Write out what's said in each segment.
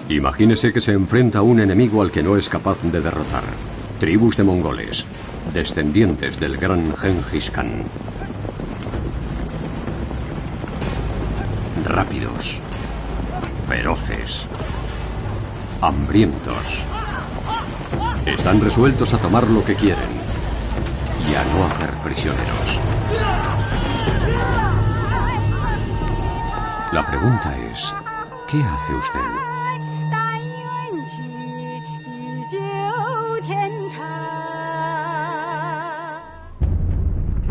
Imagínese que se enfrenta a un enemigo al que no es capaz de derrotar. Tribus de mongoles, descendientes del gran Genghis Khan. Rápidos, feroces, hambrientos. Están resueltos a tomar lo que quieren y a no hacer prisioneros. La pregunta es, ¿qué hace usted?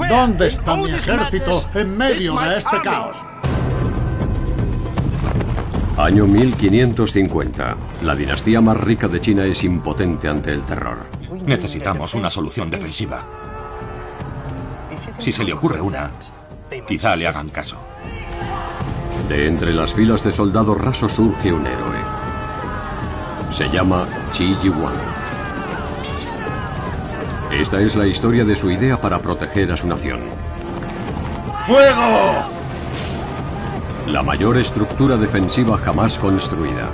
¿Dónde está mi ejército en medio de este caos? Año 1550. La dinastía más rica de China es impotente ante el terror. Necesitamos una solución defensiva. Si se le ocurre una, quizá le hagan caso. De entre las filas de soldados rasos surge un héroe. Se llama Qi Yihuan. Esta es la historia de su idea para proteger a su nación. ¡Fuego! La mayor estructura defensiva jamás construida.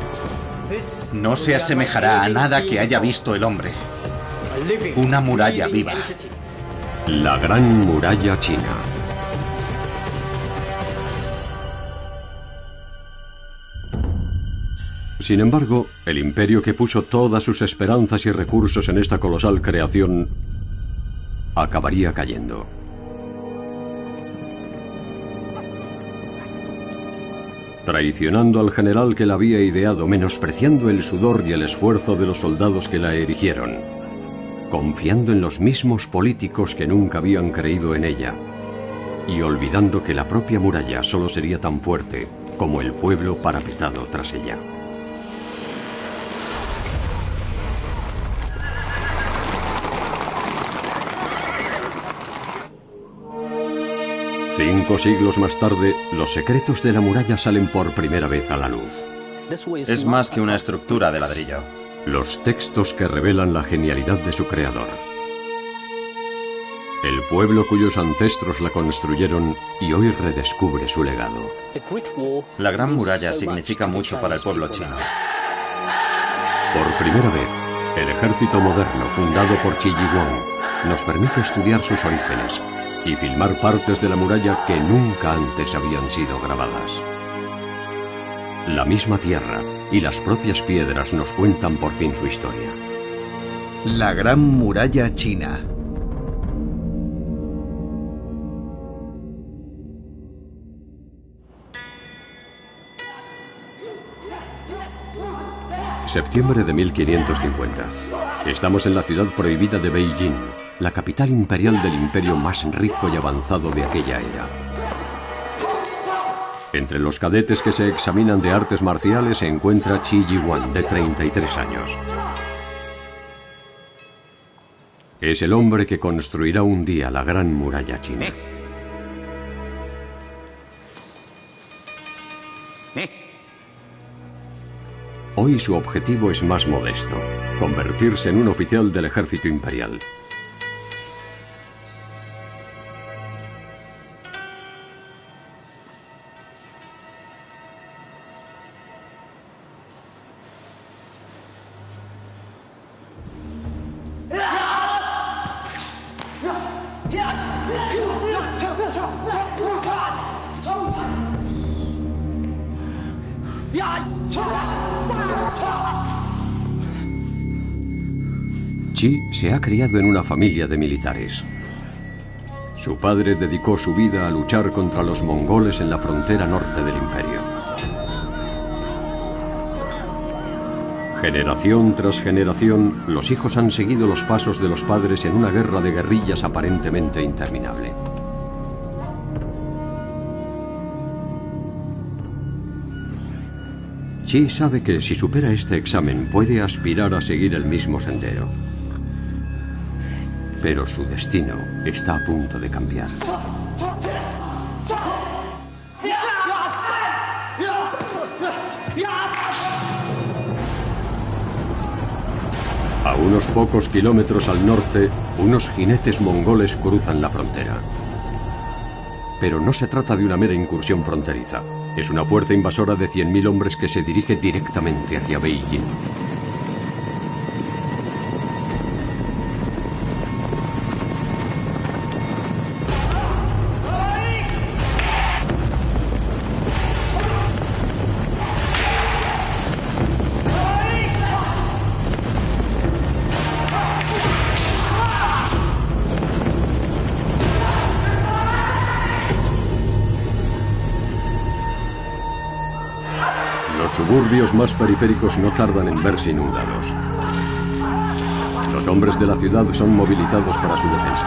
No se asemejará a nada que haya visto el hombre. Una muralla viva. La Gran Muralla China. Sin embargo, el imperio que puso todas sus esperanzas y recursos en esta colosal creación acabaría cayendo. Traicionando al general que la había ideado, menospreciando el sudor y el esfuerzo de los soldados que la erigieron, confiando en los mismos políticos que nunca habían creído en ella, y olvidando que la propia muralla solo sería tan fuerte como el pueblo parapetado tras ella. Cinco siglos más tarde, los secretos de la muralla salen por primera vez a la luz. Es más que una estructura de ladrillo. Los textos que revelan la genialidad de su creador. El pueblo cuyos ancestros la construyeron y hoy redescubre su legado. La Gran Muralla significa mucho para el pueblo chino. Por primera vez, el ejército moderno fundado por Qi Yihuan nos permite estudiar sus orígenes y filmar partes de la muralla que nunca antes habían sido grabadas. La misma tierra y las propias piedras nos cuentan por fin su historia. La Gran Muralla China. Septiembre de 1550. Estamos en la ciudad prohibida de Beijing, la capital imperial del imperio más rico y avanzado de aquella era. Entre los cadetes que se examinan de artes marciales se encuentra Qi Yihuan, de 33 años. Es el hombre que construirá un día la Gran Muralla China. Hoy su objetivo es más modesto, convertirse en un oficial del ejército imperial. Qi se ha criado en una familia de militares. Su padre dedicó su vida a luchar contra los mongoles en la frontera norte del imperio. Generación tras generación, los hijos han seguido los pasos de los padres en una guerra de guerrillas aparentemente interminable. Qi sabe que si supera este examen puede aspirar a seguir el mismo sendero. Pero su destino está a punto de cambiar. A unos pocos kilómetros al norte, unos jinetes mongoles cruzan la frontera. Pero no se trata de una mera incursión fronteriza. Es una fuerza invasora de 100.000 hombres que se dirige directamente hacia Beijing. Los suburbios más periféricos no tardan en verse inundados. Los hombres de la ciudad son movilizados para su defensa.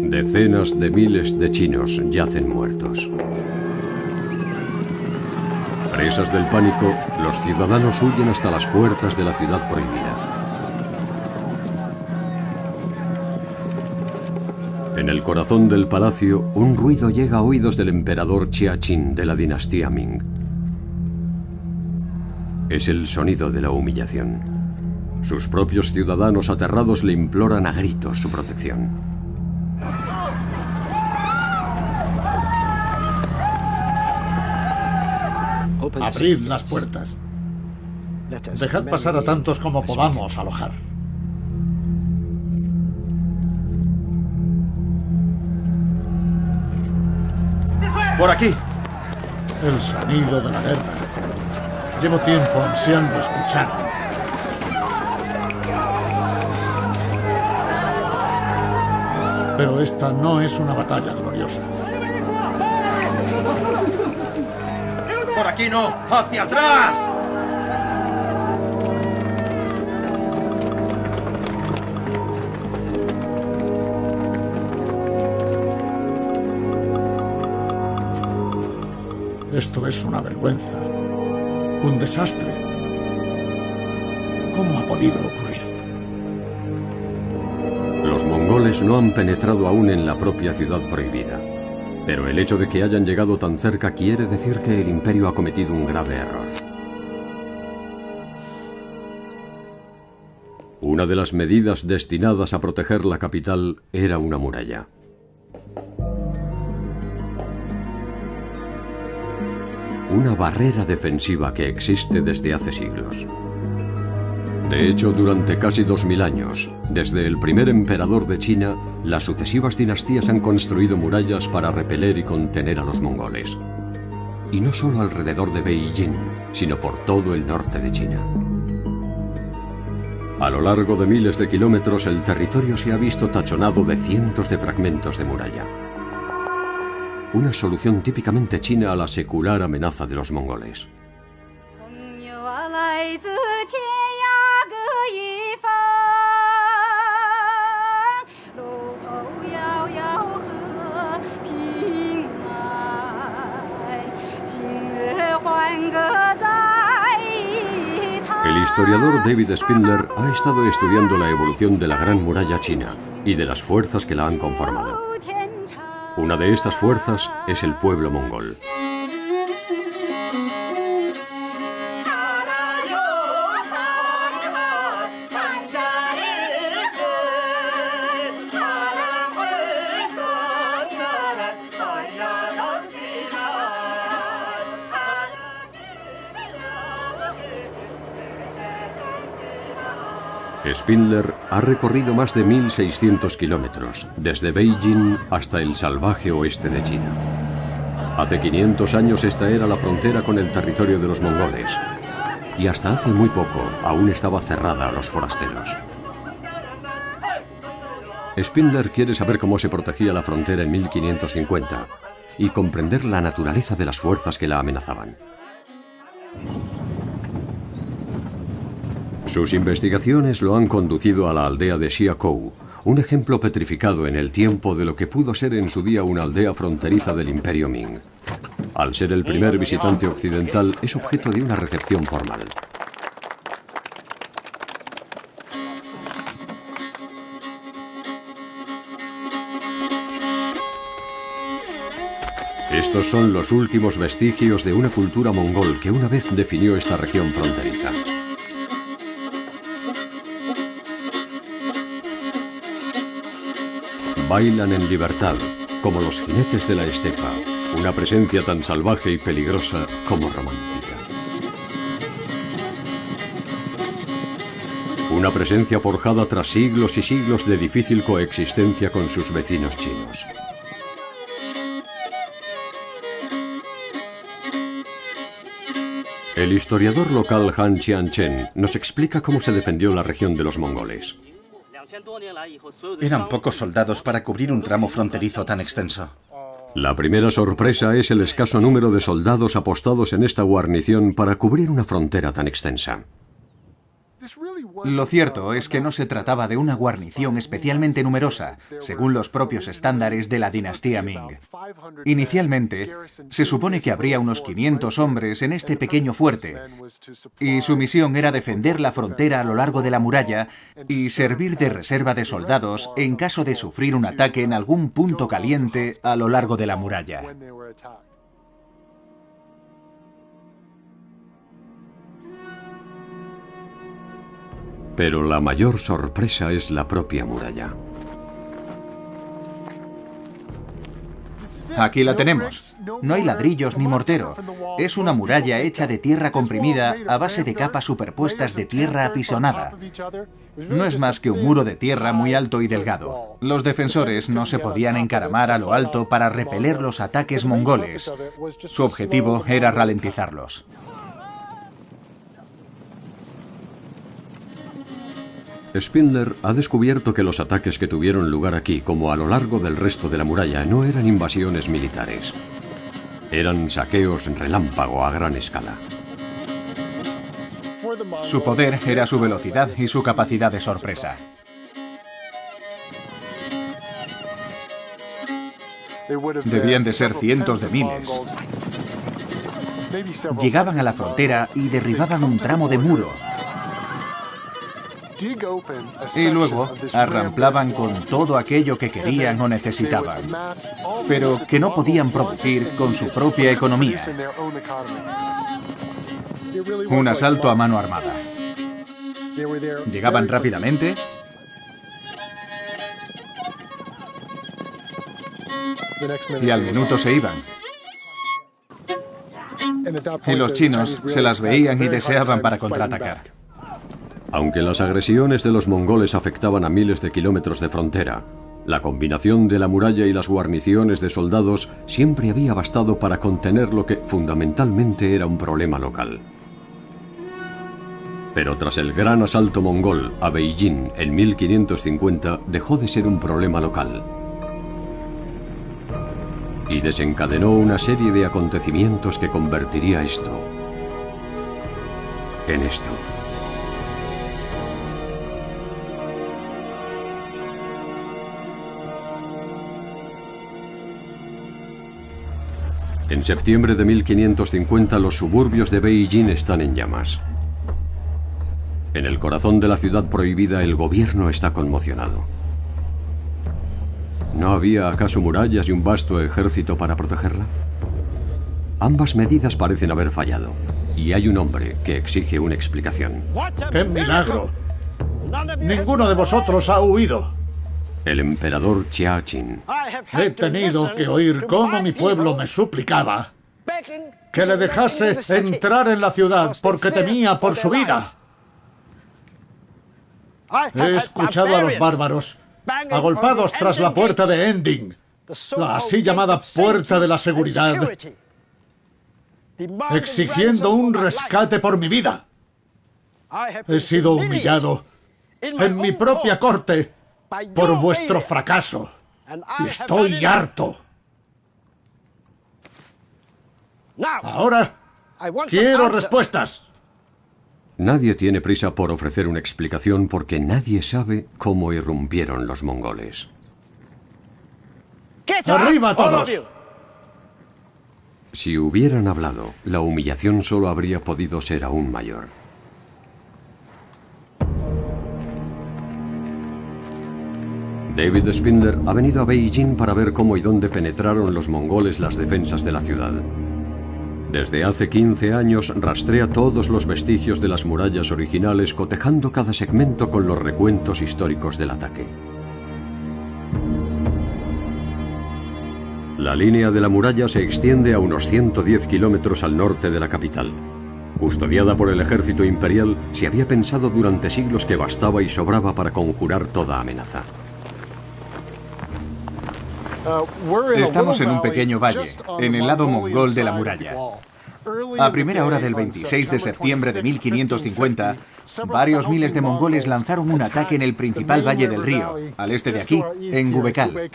Decenas de miles de chinos yacen muertos. Presas del pánico, los ciudadanos huyen hasta las puertas de la ciudad prohibida. En el corazón del palacio, un ruido llega a oídos del emperador Jia Qin de la dinastía Ming. Es el sonido de la humillación. Sus propios ciudadanos aterrados le imploran a gritos su protección. Abrid las puertas. Dejad pasar a tantos como podamos alojar. ¡Por aquí! El sonido de la guerra. Llevo tiempo ansiando escucharlo. Pero esta no es una batalla gloriosa. ¡Por aquí no! ¡Hacia atrás! Esto es una vergüenza. Un desastre. ¿Cómo ha podido ocurrir? Los mongoles no han penetrado aún en la propia ciudad prohibida. Pero el hecho de que hayan llegado tan cerca quiere decir que el imperio ha cometido un grave error. Una de las medidas destinadas a proteger la capital era una muralla. Una barrera defensiva que existe desde hace siglos. De hecho, durante casi 2000 años, desde el primer emperador de China, las sucesivas dinastías han construido murallas para repeler y contener a los mongoles. Y no solo alrededor de Beijing, sino por todo el norte de China. A lo largo de miles de kilómetros, el territorio se ha visto tachonado de cientos de fragmentos de muralla. Una solución típicamente china a la secular amenaza de los mongoles. El historiador David Spindler ha estado estudiando la evolución de la Gran Muralla China y de las fuerzas que la han conformado. Una de estas fuerzas es el pueblo mongol. Spindler ha recorrido más de 1.600 kilómetros, desde Beijing hasta el salvaje oeste de China. Hace 500 años esta era la frontera con el territorio de los mongoles, y hasta hace muy poco aún estaba cerrada a los forasteros. Spindler quiere saber cómo se protegía la frontera en 1550 y comprender la naturaleza de las fuerzas que la amenazaban. Sus investigaciones lo han conducido a la aldea de Xiakou, un ejemplo petrificado en el tiempo de lo que pudo ser en su día una aldea fronteriza del Imperio Ming. Al ser el primer visitante occidental, es objeto de una recepción formal. Estos son los últimos vestigios de una cultura mongol que una vez definió esta región fronteriza. Bailan en libertad, como los jinetes de la estepa, una presencia tan salvaje y peligrosa como romántica. Una presencia forjada tras siglos y siglos de difícil coexistencia con sus vecinos chinos. El historiador local Han Qianchen nos explica cómo se defendió la región de los mongoles. Eran pocos soldados para cubrir un tramo fronterizo tan extenso. La primera sorpresa es el escaso número de soldados apostados en esta guarnición para cubrir una frontera tan extensa. Lo cierto es que no se trataba de una guarnición especialmente numerosa, según los propios estándares de la dinastía Ming. Inicialmente, se supone que habría unos 500 hombres en este pequeño fuerte, y su misión era defender la frontera a lo largo de la muralla y servir de reserva de soldados en caso de sufrir un ataque en algún punto caliente a lo largo de la muralla. Pero la mayor sorpresa es la propia muralla. Aquí la tenemos. No hay ladrillos ni mortero. Es una muralla hecha de tierra comprimida a base de capas superpuestas de tierra apisonada. No es más que un muro de tierra muy alto y delgado. Los defensores no se podían encaramar a lo alto para repeler los ataques mongoles. Su objetivo era ralentizarlos. Spindler ha descubierto que los ataques que tuvieron lugar aquí, como a lo largo del resto de la muralla, no eran invasiones militares. Eran saqueos relámpago a gran escala. Su poder era su velocidad y su capacidad de sorpresa. Debían de ser cientos de miles. Llegaban a la frontera y derribaban un tramo de muro. Y luego arramplaban con todo aquello que querían o necesitaban, pero que no podían producir con su propia economía. Un asalto a mano armada. Llegaban rápidamente y al minuto se iban. Y los chinos se las veían y deseaban para contraatacar. Aunque las agresiones de los mongoles afectaban a miles de kilómetros de frontera, la combinación de la muralla y las guarniciones de soldados siempre había bastado para contener lo que fundamentalmente era un problema local. Pero tras el gran asalto mongol a Beijing en 1550 dejó de ser un problema local y desencadenó una serie de acontecimientos que convertiría esto en esto. En septiembre de 1550 los suburbios de Beijing están en llamas. En el corazón de la ciudad prohibida el gobierno está conmocionado. ¿No había acaso murallas y un vasto ejército para protegerla? Ambas medidas parecen haber fallado, y hay un hombre que exige una explicación. ¡Qué milagro! Ninguno de vosotros ha huido. El emperador Jia Qin. He tenido que oír cómo mi pueblo me suplicaba que le dejase entrar en la ciudad porque temía por su vida. He escuchado a los bárbaros agolpados tras la puerta de Ending, la así llamada puerta de la seguridad, exigiendo un rescate por mi vida. He sido humillado en mi propia corte por vuestro fracaso y estoy harto. Ahora quiero respuestas. Nadie tiene prisa por ofrecer una explicación porque nadie sabe cómo irrumpieron los mongoles. ¡Arriba todos! Si hubieran hablado, la humillación solo habría podido ser aún mayor. David Spindler ha venido a Beijing para ver cómo y dónde penetraron los mongoles las defensas de la ciudad. Desde hace 15 años rastrea todos los vestigios de las murallas originales, cotejando cada segmento con los recuentos históricos del ataque. La línea de la muralla se extiende a unos 110 kilómetros al norte de la capital. Custodiada por el ejército imperial, se había pensado durante siglos que bastaba y sobraba para conjurar toda amenaza. Estamos en un pequeño valle, en el lado mongol de la muralla. A primera hora del 26 de septiembre de 1550, varios miles de mongoles lanzaron un ataque en el principal valle del río, al este de aquí, en Gubekal.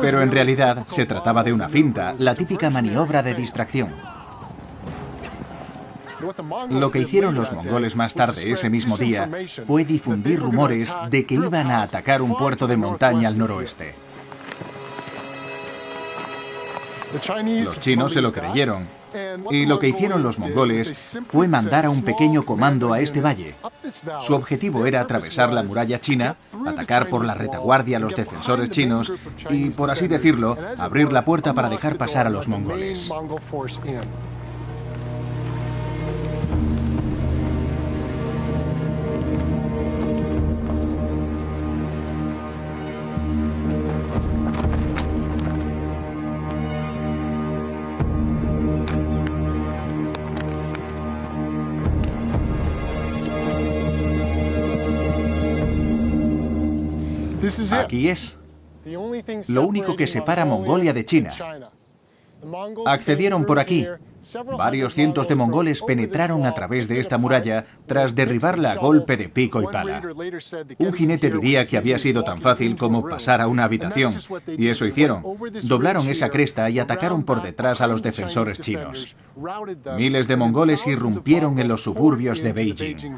Pero en realidad se trataba de una finta, la típica maniobra de distracción. Lo que hicieron los mongoles más tarde ese mismo día fue difundir rumores de que iban a atacar un puerto de montaña al noroeste. Los chinos se lo creyeron, y lo que hicieron los mongoles fue mandar a un pequeño comando a este valle. Su objetivo era atravesar la muralla china, atacar por la retaguardia a los defensores chinos y, por así decirlo, abrir la puerta para dejar pasar a los mongoles. Aquí es. Lo único que separa a Mongolia de China. Accedieron por aquí. Varios cientos de mongoles penetraron a través de esta muralla tras derribarla a golpe de pico y pala. Un jinete diría que había sido tan fácil como pasar a una habitación, y eso hicieron. Doblaron esa cresta y atacaron por detrás a los defensores chinos. Miles de mongoles irrumpieron en los suburbios de Beijing.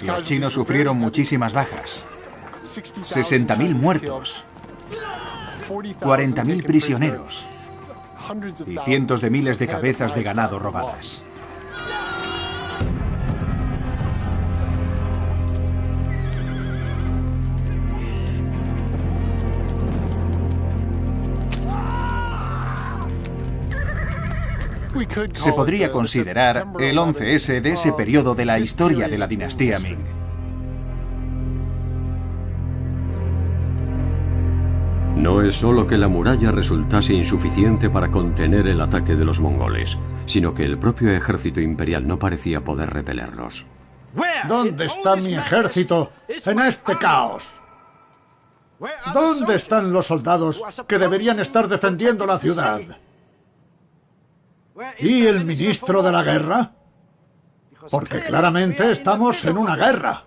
Los chinos sufrieron muchísimas bajas. 60.000 muertos, 40.000 prisioneros y cientos de miles de cabezas de ganado robadas. Se podría considerar el 11S de ese periodo de la historia de la dinastía Ming. No es solo que la muralla resultase insuficiente para contener el ataque de los mongoles, sino que el propio ejército imperial no parecía poder repelerlos. ¿Dónde está mi ejército en este caos? ¿Dónde están los soldados que deberían estar defendiendo la ciudad? ¿Y el ministro de la guerra? Porque claramente estamos en una guerra.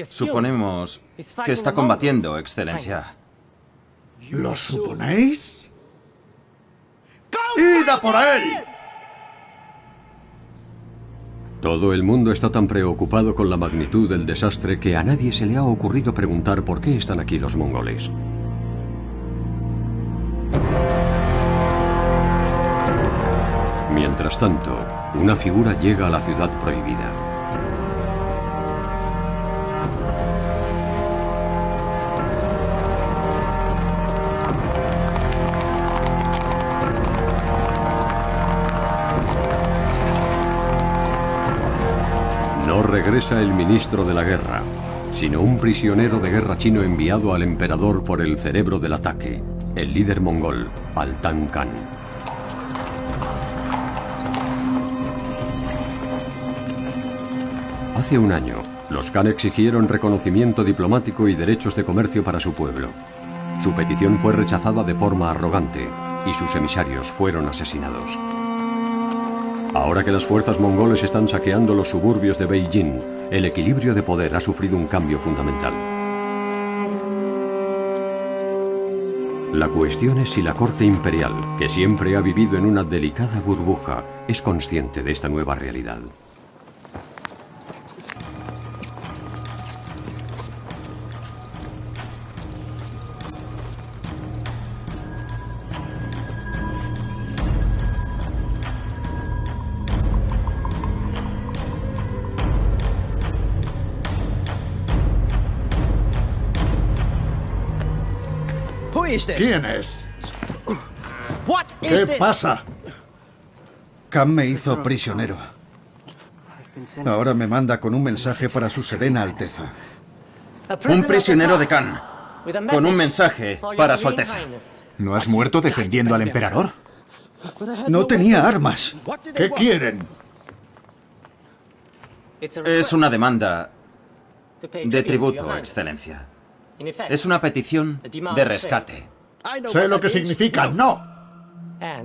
Suponemos que está combatiendo, Excelencia. ¿Lo suponéis? ¡Id a por él! Todo el mundo está tan preocupado con la magnitud del desastre que a nadie se le ha ocurrido preguntar por qué están aquí los mongoles. Mientras tanto, una figura llega a la ciudad prohibida. No regresa el ministro de la guerra, sino un prisionero de guerra chino enviado al emperador por el cerebro del ataque, el líder mongol, Altan Khan. Hace un año, los Khan exigieron reconocimiento diplomático y derechos de comercio para su pueblo. Su petición fue rechazada de forma arrogante y sus emisarios fueron asesinados. Ahora que las fuerzas mongoles están saqueando los suburbios de Beijing, el equilibrio de poder ha sufrido un cambio fundamental. La cuestión es si la corte imperial, que siempre ha vivido en una delicada burbuja, es consciente de esta nueva realidad. ¿Quién es? ¿Qué pasa? Khan me hizo prisionero. Ahora me manda con un mensaje para su serena Alteza. Un prisionero de Khan, con un mensaje para Su Alteza. ¿No has muerto defendiendo al emperador? No tenía armas. ¿Qué quieren? Es una demanda de tributo, Excelencia. Es una petición de rescate. Sé lo que significa no.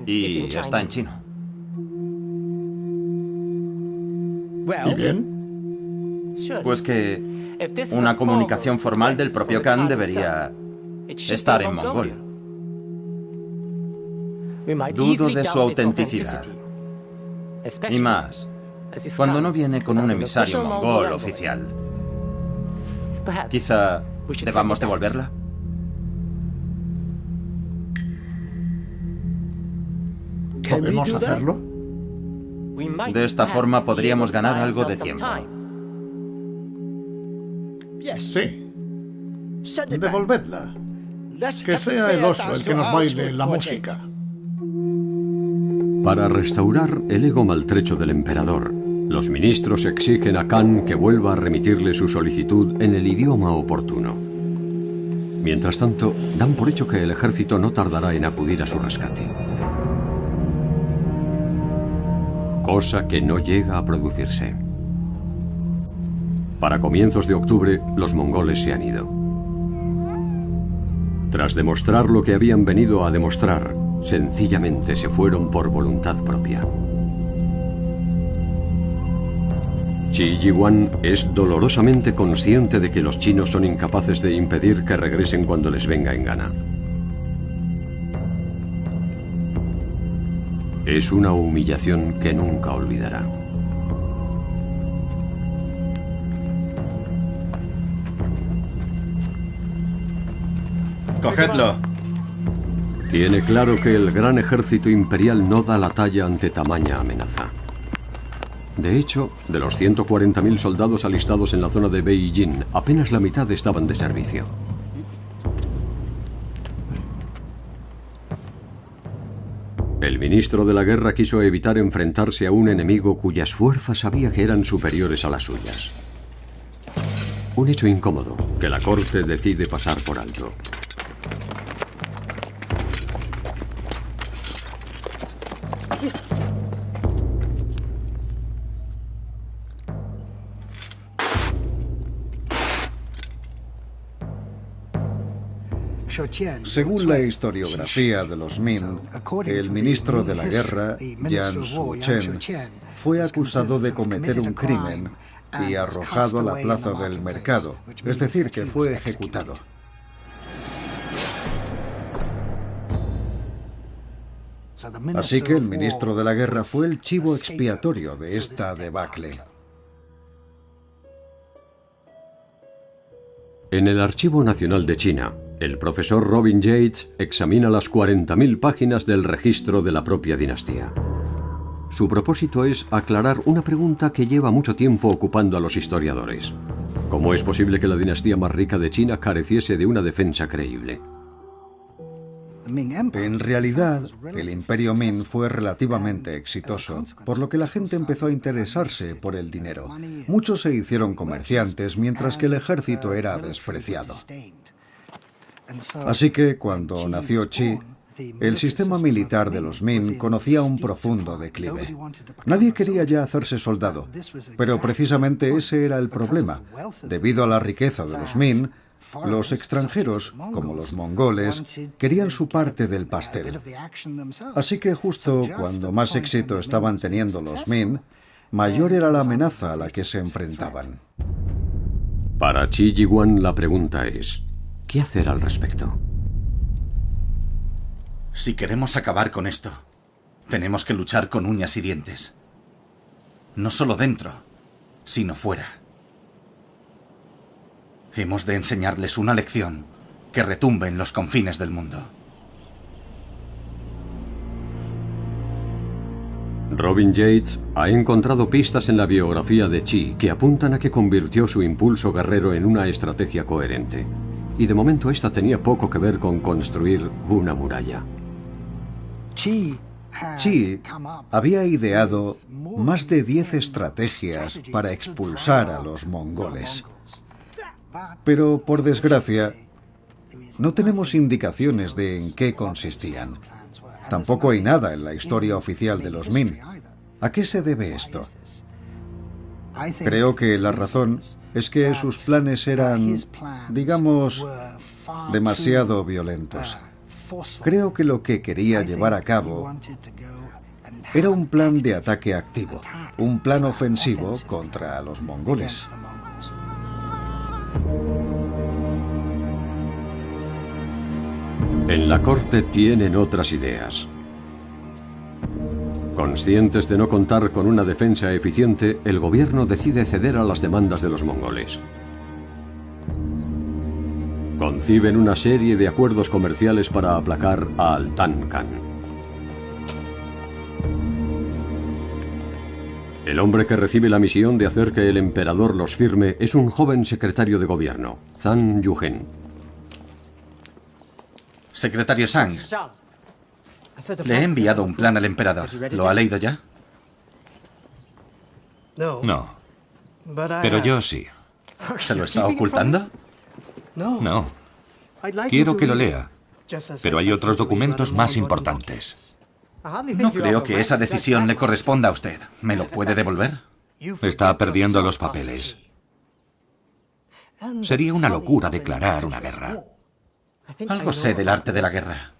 Y está en chino. ¿Y bien? Pues que una comunicación formal del propio Khan debería estar en mongol. Dudo de su autenticidad. Y más, cuando no viene con un emisario mongol oficial. Quizá debamos devolverla. ¿Podemos hacerlo? De esta forma podríamos ganar algo de tiempo. Sí. Devolvedla. Que sea el oso el que nos baile la música. Para restaurar el ego maltrecho del emperador, los ministros exigen a Khan que vuelva a remitirle su solicitud en el idioma oportuno. Mientras tanto, dan por hecho que el ejército no tardará en acudir a su rescate. Cosa que no llega a producirse. Para comienzos de octubre, los mongoles se han ido. Tras demostrar lo que habían venido a demostrar, sencillamente se fueron por voluntad propia. Qi Ji-Wan es dolorosamente consciente de que los chinos son incapaces de impedir que regresen cuando les venga en gana. Es una humillación que nunca olvidará. ¡Cogedlo! Tiene claro que el gran ejército imperial no da la talla ante tamaña amenaza. De hecho, de los 140.000 soldados alistados en la zona de Beijing, apenas la mitad estaban de servicio. El ministro de la guerra quiso evitar enfrentarse a un enemigo cuyas fuerzas sabía que eran superiores a las suyas. Un hecho incómodo que la corte decide pasar por alto. Según la historiografía de los Min, el ministro de la guerra, Yang Shuchen, fue acusado de cometer un crimen y arrojado a la plaza del mercado, es decir, que fue ejecutado. Así que el ministro de la guerra fue el chivo expiatorio de esta debacle. En el Archivo Nacional de China, el profesor Robin Yates examina las 40.000 páginas del registro de la propia dinastía. Su propósito es aclarar una pregunta que lleva mucho tiempo ocupando a los historiadores. ¿Cómo es posible que la dinastía más rica de China careciese de una defensa creíble? En realidad, el imperio Min fue relativamente exitoso, por lo que la gente empezó a interesarse por el dinero. Muchos se hicieron comerciantes, mientras que el ejército era despreciado. Así que, cuando nació Qi, el sistema militar de los Min conocía un profundo declive. Nadie quería ya hacerse soldado, pero precisamente ese era el problema. Debido a la riqueza de los Min, los extranjeros, como los mongoles, querían su parte del pastel. Así que justo cuando más éxito estaban teniendo los Min, mayor era la amenaza a la que se enfrentaban. Para Qi Ji-Wan la pregunta es, ¿qué hacer al respecto? Si queremos acabar con esto, tenemos que luchar con uñas y dientes. No solo dentro, sino fuera. Hemos de enseñarles una lección que retumbe en los confines del mundo. Robin Yates ha encontrado pistas en la biografía de Qi que apuntan a que convirtió su impulso guerrero en una estrategia coherente. y de momento esta tenía poco que ver con construir una muralla. Chi había ideado más de 10 estrategias para expulsar a los mongoles. Pero, por desgracia, no tenemos indicaciones de en qué consistían. Tampoco hay nada en la historia oficial de los Min. ¿A qué se debe esto? Creo que la razón es que sus planes eran, digamos, demasiado violentos. Creo que lo que quería llevar a cabo era un plan de ataque activo, un plan ofensivo contra los mongoles. En la corte tienen otras ideas. Conscientes de no contar con una defensa eficiente, el gobierno decide ceder a las demandas de los mongoles. Conciben una serie de acuerdos comerciales para aplacar a Altan Khan. El hombre que recibe la misión de hacer que el emperador los firme es un joven secretario de gobierno, Zhang Yuhen. Secretario Zhang, le he enviado un plan al emperador. ¿Lo ha leído ya? No. Pero yo sí. ¿Se lo está ocultando? No. Quiero que lo lea. Pero hay otros documentos más importantes. No creo que esa decisión le corresponda a usted. ¿Me lo puede devolver? Está perdiendo los papeles. Sería una locura declarar una guerra. Algo sé del arte de la guerra.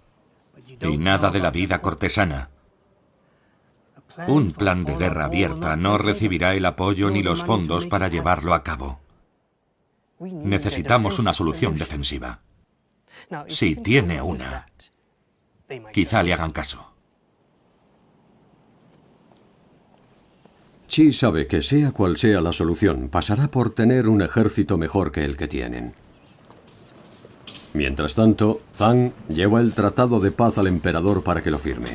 Y nada de la vida cortesana. Un plan de guerra abierta no recibirá el apoyo ni los fondos para llevarlo a cabo. Necesitamos una solución defensiva. Si tiene una, quizá le hagan caso. Chi sabe que sea cual sea la solución, pasará por tener un ejército mejor que el que tienen. Mientras tanto, Zhang lleva el tratado de paz al emperador para que lo firme.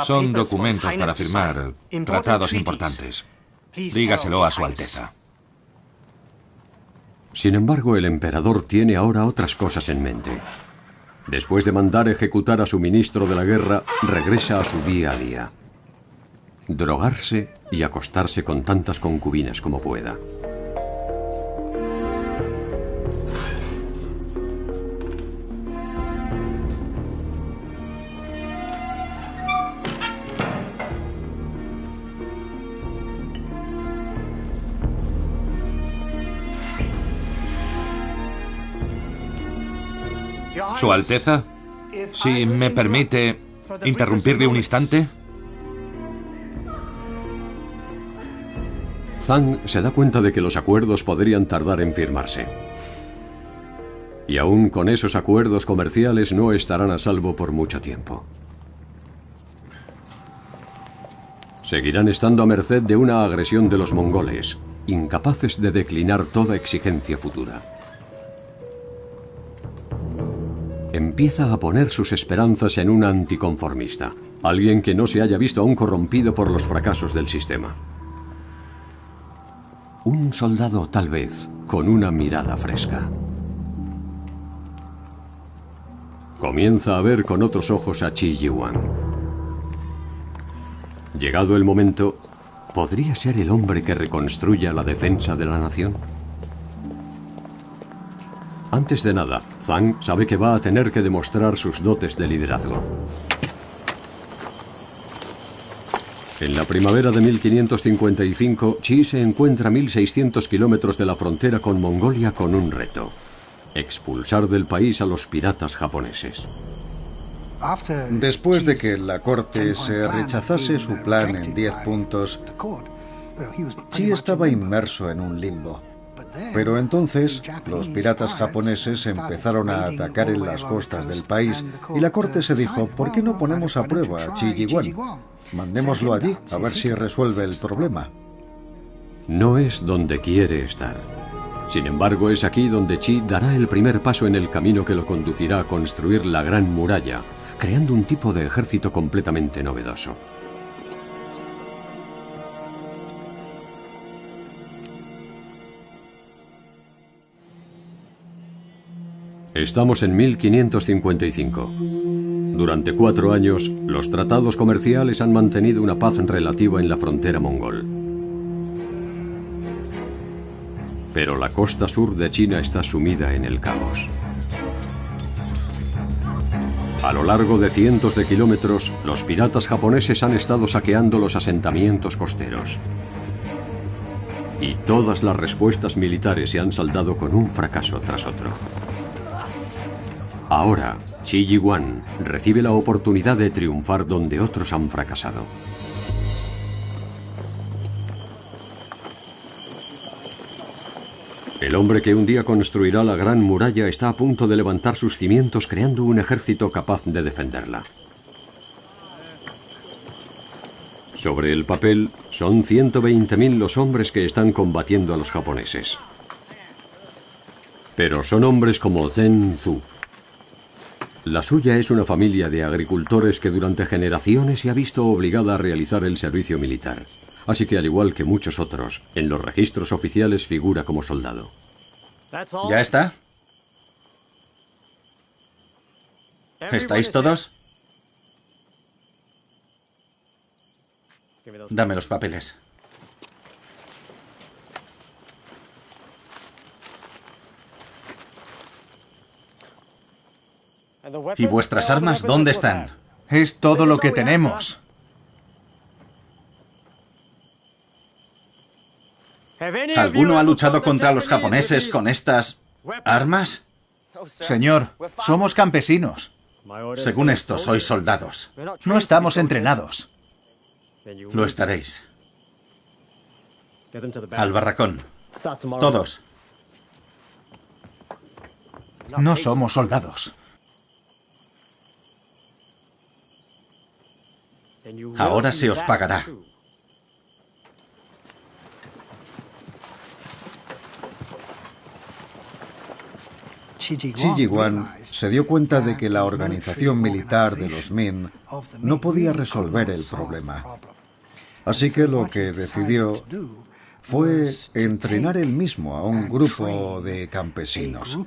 Son documentos para firmar, tratados importantes. Dígaselo a Su Alteza. Sin embargo, el emperador tiene ahora otras cosas en mente. Después de mandar ejecutar a su ministro de la guerra, regresa a su día a día. Drogarse y acostarse con tantas concubinas como pueda. Su Alteza, si me permite interrumpirle un instante. Zhang se da cuenta de que los acuerdos podrían tardar en firmarse. Y aún con esos acuerdos comerciales no estarán a salvo por mucho tiempo. Seguirán estando a merced de una agresión de los mongoles, incapaces de declinar toda exigencia futura. Empieza a poner sus esperanzas en un anticonformista, alguien que no se haya visto aún corrompido por los fracasos del sistema. Un soldado, tal vez, con una mirada fresca. Comienza a ver con otros ojos a Qi Yihuan. Llegado el momento, ¿podría ser el hombre que reconstruya la defensa de la nación? Antes de nada, Zhang sabe que va a tener que demostrar sus dotes de liderazgo. En la primavera de 1555, Qi se encuentra a 1600 kilómetros de la frontera con Mongolia con un reto: expulsar del país a los piratas japoneses. Después de que la corte se rechazase su plan en 10 puntos, Qi estaba inmerso en un limbo. Pero entonces, los piratas japoneses empezaron a atacar en las costas del país y la corte se dijo, ¿por qué no ponemos a prueba a Qi Yihuan? Mandémoslo allí, a ver si resuelve el problema. No es donde quiere estar. Sin embargo, es aquí donde Qi dará el primer paso en el camino que lo conducirá a construir la Gran Muralla, creando un tipo de ejército completamente novedoso. Estamos en 1555. Durante 4 años, los tratados comerciales han mantenido una paz relativa en la frontera mongol. Pero la costa sur de China está sumida en el caos. A lo largo de cientos de kilómetros, los piratas japoneses han estado saqueando los asentamientos costeros. Y todas las respuestas militares se han saldado con un fracaso tras otro. Ahora, Qi Ji Huang recibe la oportunidad de triunfar donde otros han fracasado. El hombre que un día construirá la Gran Muralla está a punto de levantar sus cimientos creando un ejército capaz de defenderla. Sobre el papel, son 120.000 los hombres que están combatiendo a los japoneses. Pero son hombres como Zheng Zhu. La suya es una familia de agricultores que durante generaciones se ha visto obligada a realizar el servicio militar. Así que, al igual que muchos otros, en los registros oficiales figura como soldado. ¿Ya está? ¿Estáis todos? Dame los papeles. ¿Y vuestras armas dónde están? Es todo lo que tenemos. ¿Alguno ha luchado contra los japoneses con estas armas? Señor, somos campesinos. Según esto, sois soldados. No estamos entrenados. Lo estaréis. Al barracón. Todos. No somos soldados. Ahora se os pagará. Qi Ji Huang se dio cuenta de que la organización militar de los Min no podía resolver el problema. Así que lo que decidió fue entrenar él mismo a un grupo de campesinos.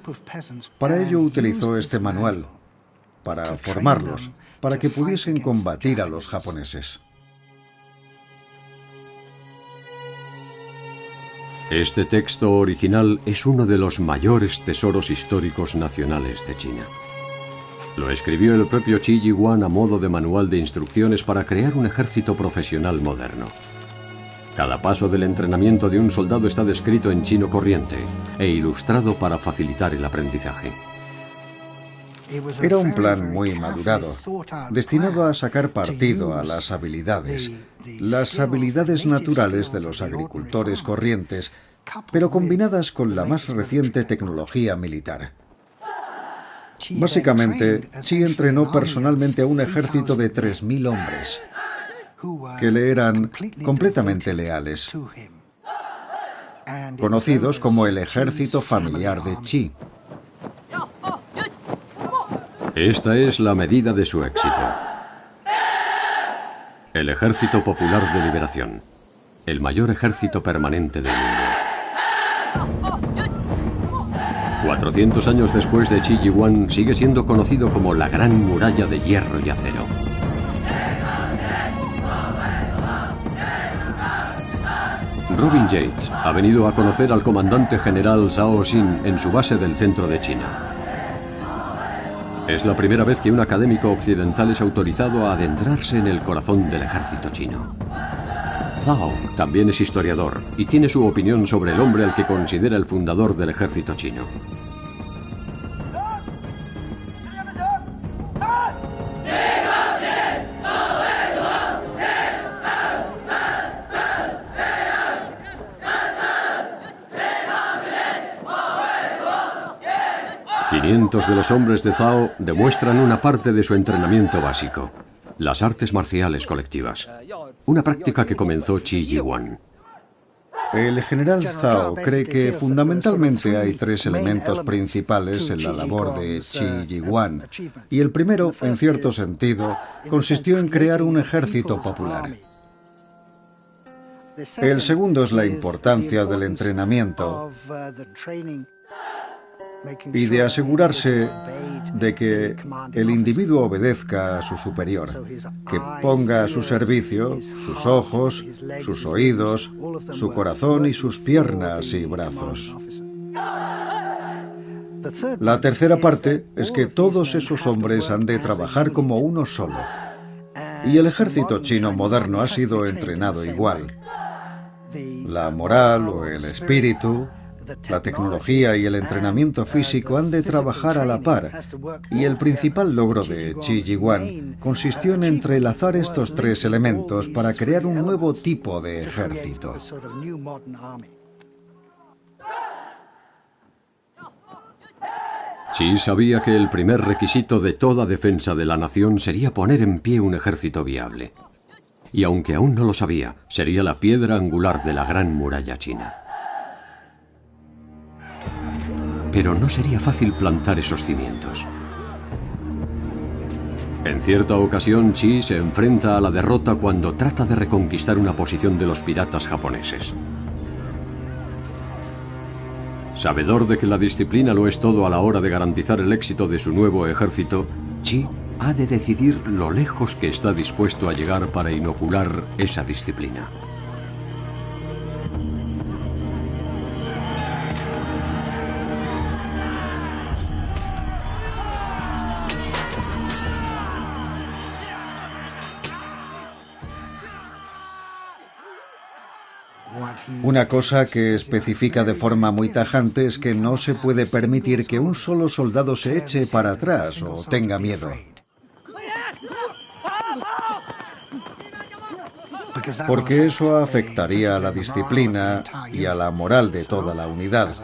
Para ello utilizó este manual, para formarlos, para que pudiesen combatir a los japoneses. Este texto original es uno de los mayores tesoros históricos nacionales de China. Lo escribió el propio Qi Ji Huang a modo de manual de instrucciones para crear un ejército profesional moderno. Cada paso del entrenamiento de un soldado está descrito en chino corriente e ilustrado para facilitar el aprendizaje. Era un plan muy madurado, destinado a sacar partido a las habilidades naturales de los agricultores corrientes, pero combinadas con la más reciente tecnología militar. Básicamente, Qi entrenó personalmente a un ejército de 3.000 hombres, que le eran completamente leales, conocidos como el ejército familiar de Qi. Esta es la medida de su éxito. El Ejército Popular de Liberación, el mayor ejército permanente del mundo. 400 años después de Qi Ji Huang, sigue siendo conocido como la Gran Muralla de Hierro y Acero. Robin Yates ha venido a conocer al comandante general Zhao Xin en su base del centro de China. Es la primera vez que un académico occidental es autorizado a adentrarse en el corazón del ejército chino. Zhao también es historiador y tiene su opinión sobre el hombre al que considera el fundador del ejército chino. Cientos de los hombres de Zhao demuestran una parte de su entrenamiento básico, las artes marciales colectivas, una práctica que comenzó Qi Ji Huang. El general Zhao cree que fundamentalmente hay 3 elementos principales en la labor de Qi Ji Huang, y el primero, en cierto sentido, consistió en crear un ejército popular. El segundo es la importancia del entrenamiento y de asegurarse de que el individuo obedezca a su superior, que ponga a su servicio sus ojos, sus oídos, su corazón y sus piernas y brazos. La tercera parte es que todos esos hombres han de trabajar como uno solo. Y el ejército chino moderno ha sido entrenado igual. La moral o el espíritu, la tecnología y el entrenamiento físico han de trabajar a la par, y el principal logro de Qi Ji consistió en entrelazar estos tres elementos para crear un nuevo tipo de ejército. Qi sabía que el primer requisito de toda defensa de la nación sería poner en pie un ejército viable. Y aunque aún no lo sabía, sería la piedra angular de la gran muralla china. Pero no sería fácil plantar esos cimientos. En cierta ocasión, Qi se enfrenta a la derrota cuando trata de reconquistar una posición de los piratas japoneses. Sabedor de que la disciplina lo es todo a la hora de garantizar el éxito de su nuevo ejército, Qi ha de decidir lo lejos que está dispuesto a llegar para inocular esa disciplina. Una cosa que especifica de forma muy tajante es que no se puede permitir que un solo soldado se eche para atrás o tenga miedo. Porque eso afectaría a la disciplina y a la moral de toda la unidad.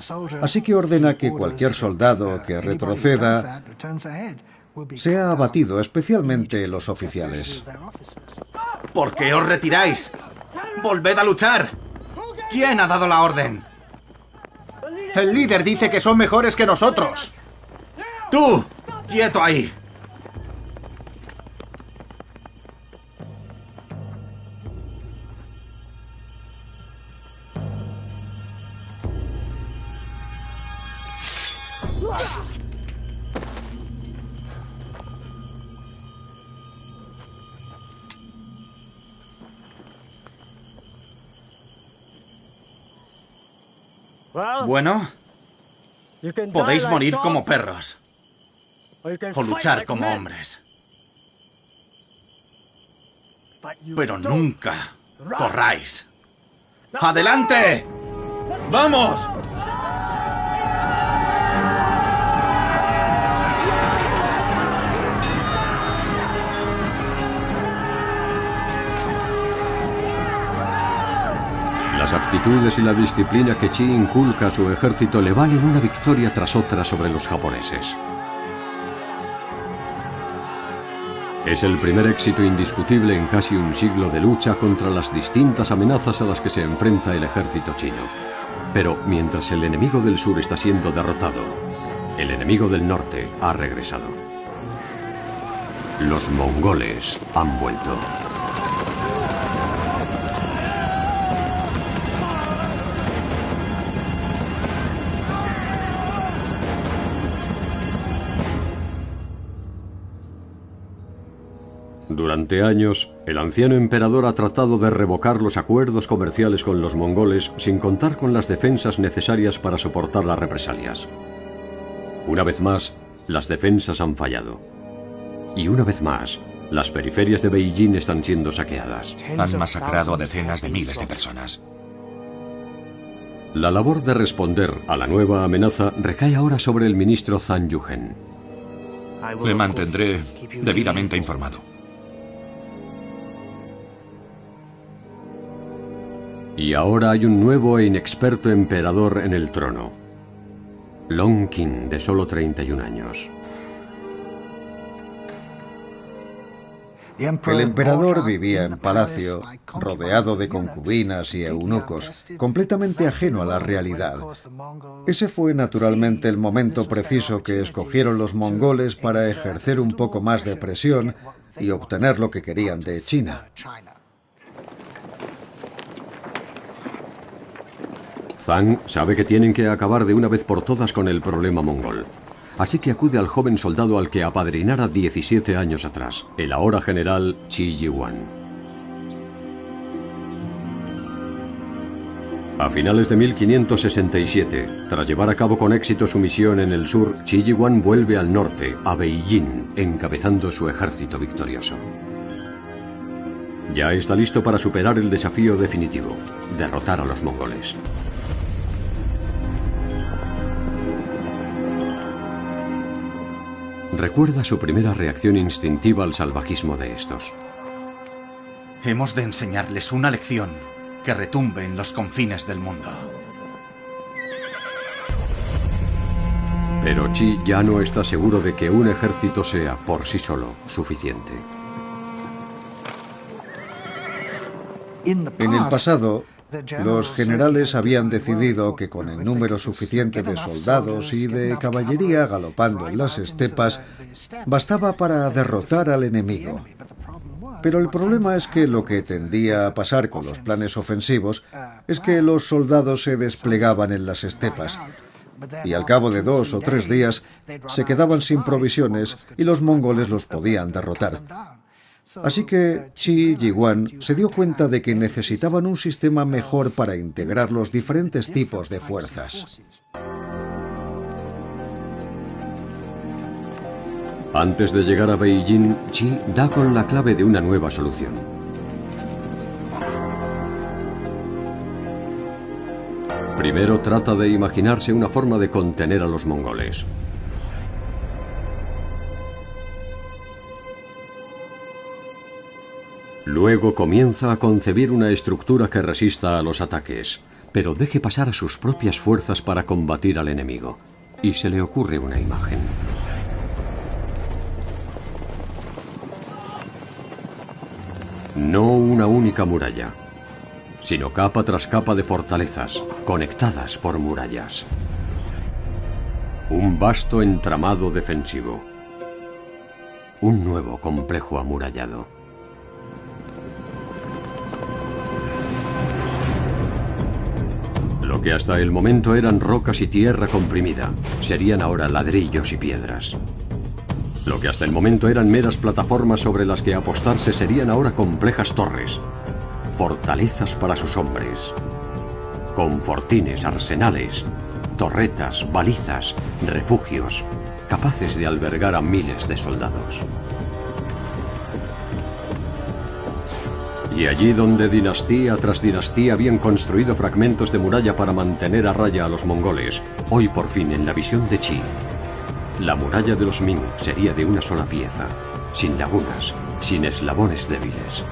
Así que ordena que cualquier soldado que retroceda sea abatido, especialmente los oficiales. ¿Por qué os retiráis? ¡Volved a luchar! ¿Quién ha dado la orden? El líder dice que son mejores que nosotros. ¡Tú! ¡Quieto ahí! Bueno, podéis morir como perros o luchar como hombres, pero nunca corráis. ¡Adelante! ¡Vamos! Las aptitudes y la disciplina que Qi inculca a su ejército le valen una victoria tras otra sobre los japoneses. Es el primer éxito indiscutible en casi un siglo de lucha contra las distintas amenazas a las que se enfrenta el ejército chino. Pero mientras el enemigo del sur está siendo derrotado, el enemigo del norte ha regresado. Los mongoles han vuelto. Durante años, el anciano emperador ha tratado de revocar los acuerdos comerciales con los mongoles sin contar con las defensas necesarias para soportar las represalias. Una vez más, las defensas han fallado. Y una vez más, las periferias de Beijing están siendo saqueadas. Han masacrado a decenas de miles de personas. La labor de responder a la nueva amenaza recae ahora sobre el ministro Zhang Yuhen. Le mantendré debidamente informado. Y ahora hay un nuevo e inexperto emperador en el trono. Long Qin, de solo 31 años. El emperador vivía en palacio, rodeado de concubinas y eunucos, completamente ajeno a la realidad. Ese fue naturalmente el momento preciso que escogieron los mongoles para ejercer un poco más de presión y obtener lo que querían de China. Zhang sabe que tienen que acabar de una vez por todas con el problema mongol. Así que acude al joven soldado al que apadrinara 17 años atrás, el ahora general Qi Yiwan. A finales de 1567, tras llevar a cabo con éxito su misión en el sur, Qi Yiwan vuelve al norte, a Beijing, encabezando su ejército victorioso. Ya está listo para superar el desafío definitivo, derrotar a los mongoles. Recuerda su primera reacción instintiva al salvajismo de estos. Hemos de enseñarles una lección que retumbe en los confines del mundo. Pero Qi ya no está seguro de que un ejército sea, por sí solo, suficiente. En el pasado, los generales habían decidido que con el número suficiente de soldados y de caballería galopando en las estepas bastaba para derrotar al enemigo. Pero el problema es que lo que tendía a pasar con los planes ofensivos es que los soldados se desplegaban en las estepas y al cabo de 2 o 3 días se quedaban sin provisiones y los mongoles los podían derrotar. Así que Qi Yiwan se dio cuenta de que necesitaban un sistema mejor para integrar los diferentes tipos de fuerzas. Antes de llegar a Beijing, Qi da con la clave de una nueva solución. Primero trata de imaginarse una forma de contener a los mongoles. Luego comienza a concebir una estructura que resista a los ataques, pero deje pasar a sus propias fuerzas para combatir al enemigo. Y se le ocurre una imagen. No una única muralla, sino capa tras capa de fortalezas, conectadas por murallas. Un vasto entramado defensivo. Un nuevo complejo amurallado. Lo que hasta el momento eran rocas y tierra comprimida, serían ahora ladrillos y piedras. Lo que hasta el momento eran meras plataformas sobre las que apostarse serían ahora complejas torres, fortalezas para sus hombres, con fortines, arsenales, torretas, balizas, refugios, capaces de albergar a miles de soldados. Y allí donde dinastía tras dinastía habían construido fragmentos de muralla para mantener a raya a los mongoles, hoy por fin en la visión de Qi, la muralla de los Ming sería de una sola pieza, sin lagunas, sin eslabones débiles.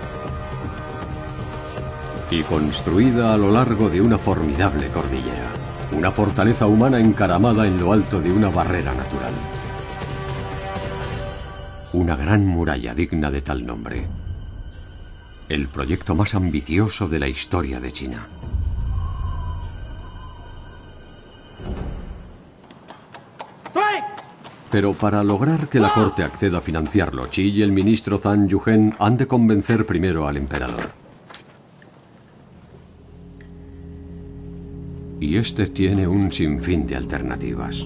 Y construida a lo largo de una formidable cordillera, una fortaleza humana encaramada en lo alto de una barrera natural. Una gran muralla digna de tal nombre. El proyecto más ambicioso de la historia de China. Pero para lograr que la corte acceda a financiarlo, Qi y el ministro Zhang Yuhen han de convencer primero al emperador. Y este tiene un sinfín de alternativas.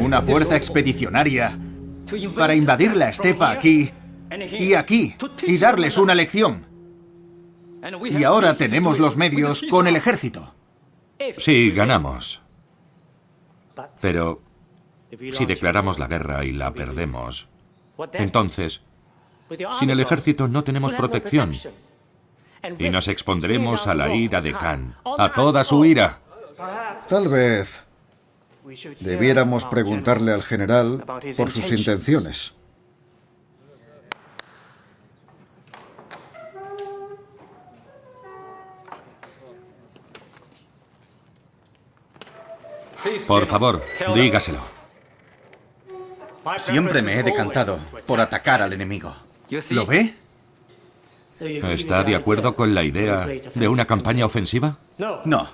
Una fuerza expedicionaria para invadir la estepa aquí y aquí y darles una lección. Y ahora tenemos los medios con el ejército. Sí, ganamos. Pero si declaramos la guerra y la perdemos, entonces, sin el ejército no tenemos protección. Y nos expondremos a la ira de Khan, a toda su ira. Tal vez debiéramos preguntarle al general por sus intenciones. Por favor, dígaselo. Siempre me he decantado por atacar al enemigo. ¿Lo ve? ¿Está de acuerdo con la idea de una campaña ofensiva? No,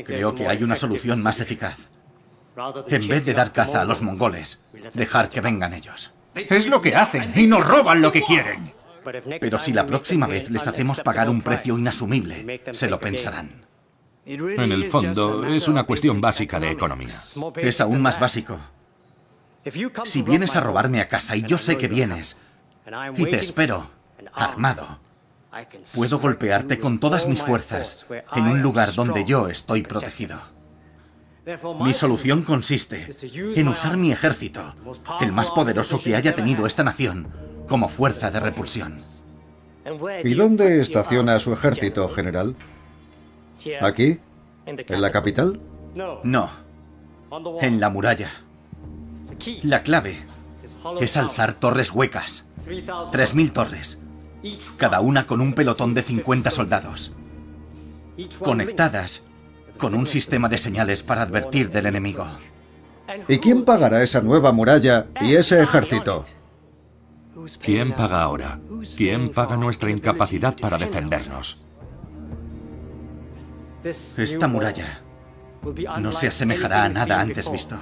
creo que hay una solución más eficaz. En vez de dar caza a los mongoles, dejar que vengan ellos. Es lo que hacen y nos roban lo que quieren. Pero si la próxima vez les hacemos pagar un precio inasumible, se lo pensarán. En el fondo, es una cuestión básica de economía. Es aún más básico. Si vienes a robarme a casa y yo sé que vienes, y te espero, armado, puedo golpearte con todas mis fuerzas en un lugar donde yo estoy protegido. Mi solución consiste en usar mi ejército, el más poderoso que haya tenido esta nación, como fuerza de repulsión. ¿Y dónde estaciona su ejército, general? ¿Aquí? ¿En la capital? No, en la muralla. La clave es alzar torres huecas, 3000 torres, cada una con un pelotón de 50 soldados, conectadas con un sistema de señales para advertir del enemigo. ¿Y quién pagará esa nueva muralla y ese ejército? ¿Quién paga ahora? ¿Quién paga nuestra incapacidad para defendernos? Esta muralla no se asemejará a nada antes visto.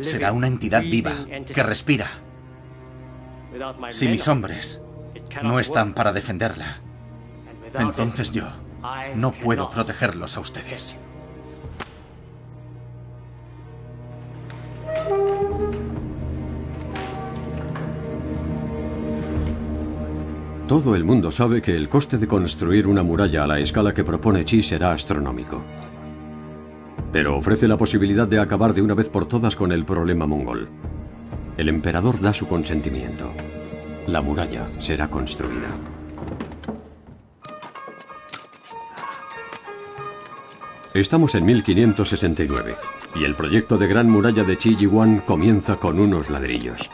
Será una entidad viva que respira. Si mis hombres no están para defenderla, entonces yo no puedo protegerlos a ustedes. Todo el mundo sabe que el coste de construir una muralla a la escala que propone Qi será astronómico. Pero ofrece la posibilidad de acabar de una vez por todas con el problema mongol. El emperador da su consentimiento. La muralla será construida. Estamos en 1569 y el proyecto de Gran Muralla de Qi Ji Huang comienza con unos ladrillos.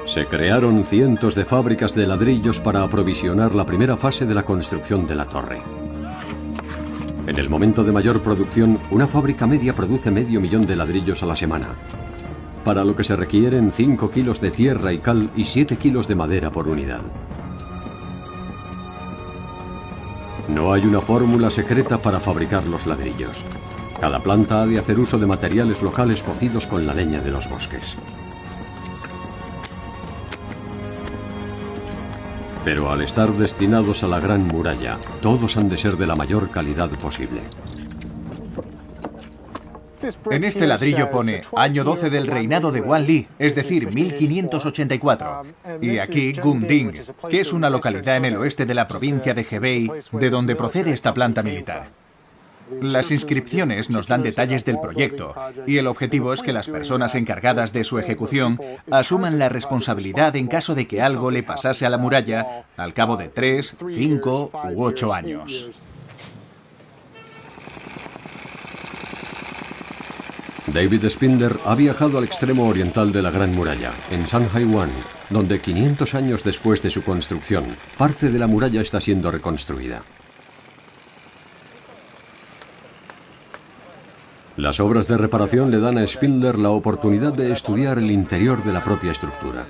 Se crearon cientos de fábricas de ladrillos para aprovisionar la primera fase de la construcción de la torre. En el momento de mayor producción, una fábrica media produce 500.000 de ladrillos a la semana, para lo que se requieren 5 kilos de tierra y cal y 7 kilos de madera por unidad. No hay una fórmula secreta para fabricar los ladrillos. Cada planta ha de hacer uso de materiales locales cocidos con la leña de los bosques. Pero al estar destinados a la Gran Muralla, todos han de ser de la mayor calidad posible. En este ladrillo pone año 12 del reinado de Guan Li, es decir, 1584. Y aquí Gunding, que es una localidad en el oeste de la provincia de Hebei, de donde procede esta planta militar. Las inscripciones nos dan detalles del proyecto y el objetivo es que las personas encargadas de su ejecución asuman la responsabilidad en caso de que algo le pasase a la muralla al cabo de 3, 5 u 8 años. David Spindler ha viajado al extremo oriental de la Gran Muralla, en Sanhaiwan, donde 500 años después de su construcción, parte de la muralla está siendo reconstruida. Las obras de reparación le dan a Spindler la oportunidad de estudiar el interior de la propia estructura.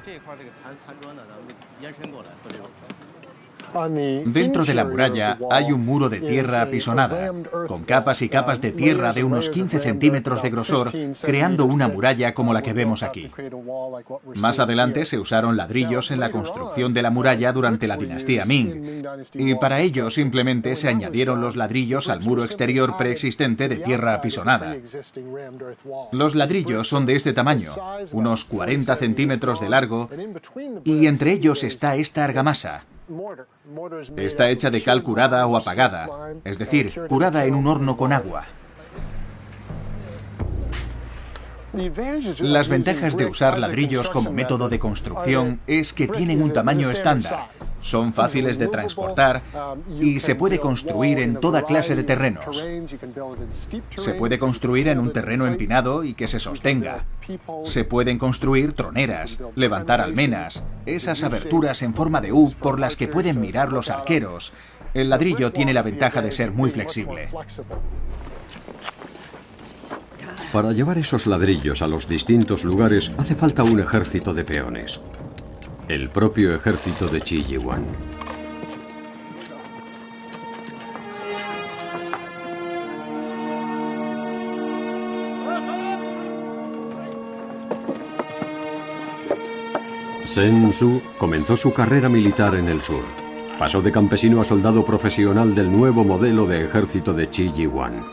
Dentro de la muralla hay un muro de tierra apisonada, con capas y capas de tierra de unos 15 centímetros de grosor, creando una muralla como la que vemos aquí. Más adelante se usaron ladrillos en la construcción de la muralla durante la dinastía Ming, y para ello simplemente se añadieron los ladrillos al muro exterior preexistente de tierra apisonada. Los ladrillos son de este tamaño, unos 40 centímetros de largo, y entre ellos está esta argamasa. Está hecha de cal curada o apagada, es decir, curada en un horno con agua. Las ventajas de usar ladrillos como método de construcción es que tienen un tamaño estándar, son fáciles de transportar y se puede construir en toda clase de terrenos. Se puede construir en un terreno empinado y que se sostenga. Se pueden construir troneras, levantar almenas, esas aberturas en forma de U por las que pueden mirar los arqueros. El ladrillo tiene la ventaja de ser muy flexible. Para llevar esos ladrillos a los distintos lugares hace falta un ejército de peones. El propio ejército de Qi Ji Huang. Sun Tzu comenzó su carrera militar en el sur. Pasó de campesino a soldado profesional del nuevo modelo de ejército de Qi Ji-Huang.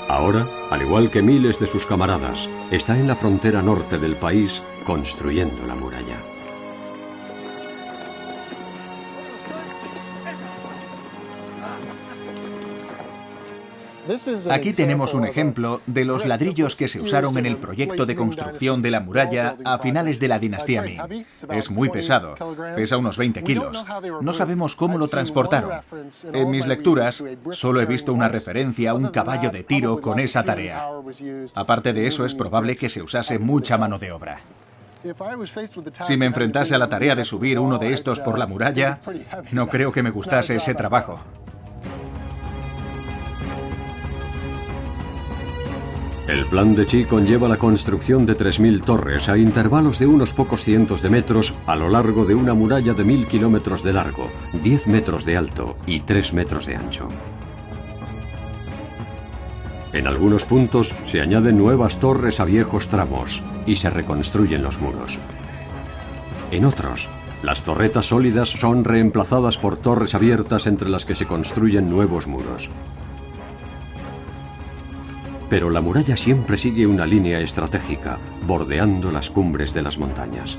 Ahora, al igual que miles de sus camaradas, está en la frontera norte del país construyendo la muralla. Aquí tenemos un ejemplo de los ladrillos que se usaron en el proyecto de construcción de la muralla a finales de la dinastía Ming. Es muy pesado, pesa unos 20 kilos. No sabemos cómo lo transportaron. En mis lecturas, solo he visto una referencia a un caballo de tiro con esa tarea. Aparte de eso, es probable que se usase mucha mano de obra. Si me enfrentase a la tarea de subir uno de estos por la muralla, no creo que me gustase ese trabajo. El plan de Qi conlleva la construcción de 3.000 torres a intervalos de unos pocos cientos de metros a lo largo de una muralla de 1.000 kilómetros de largo, 10 metros de alto y 3 metros de ancho. En algunos puntos se añaden nuevas torres a viejos tramos y se reconstruyen los muros. En otros, las torretas sólidas son reemplazadas por torres abiertas entre las que se construyen nuevos muros. Pero la muralla siempre sigue una línea estratégica, bordeando las cumbres de las montañas.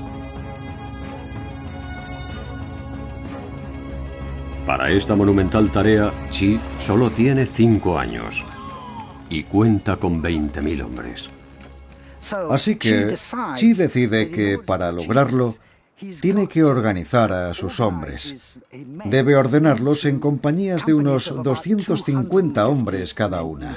Para esta monumental tarea, Qi solo tiene 5 años y cuenta con 20.000 hombres. Así que Qi decide que para lograrlo tiene que organizar a sus hombres. Debe ordenarlos en compañías de unos 250 hombres cada una.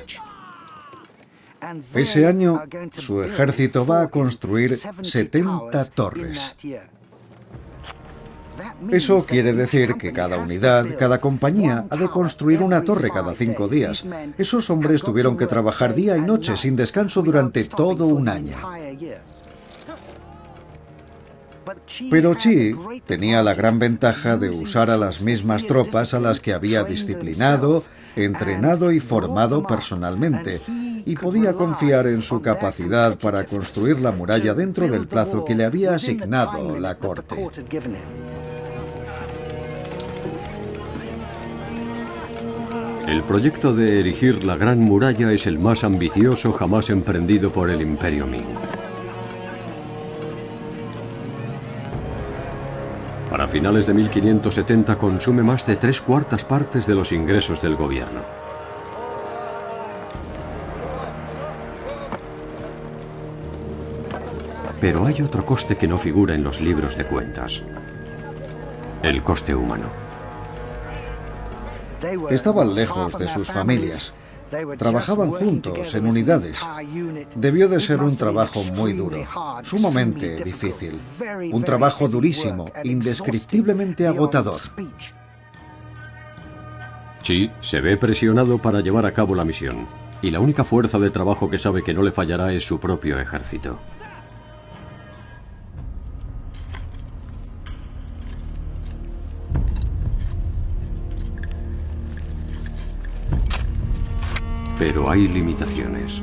Ese año, su ejército va a construir 70 torres. Eso quiere decir que cada unidad, cada compañía, ha de construir una torre cada 5 días. Esos hombres tuvieron que trabajar día y noche sin descanso durante todo un año. Pero Qi tenía la gran ventaja de usar a las mismas tropas a las que había disciplinado, entrenado y formado personalmente, y podía confiar en su capacidad para construir la muralla dentro del plazo que le había asignado la corte. El proyecto de erigir la Gran Muralla es el más ambicioso jamás emprendido por el Imperio Ming. Para finales de 1570 consume más de 3/4 partes de los ingresos del gobierno. Pero hay otro coste que no figura en los libros de cuentas: el coste humano. Estaban lejos de sus familias. Trabajaban juntos en unidades. Debió de ser un trabajo muy duro, sumamente difícil. Un trabajo durísimo, indescriptiblemente agotador. Qi se ve presionado para llevar a cabo la misión, y la única fuerza de trabajo que sabe que no le fallará es su propio ejército. Pero hay limitaciones.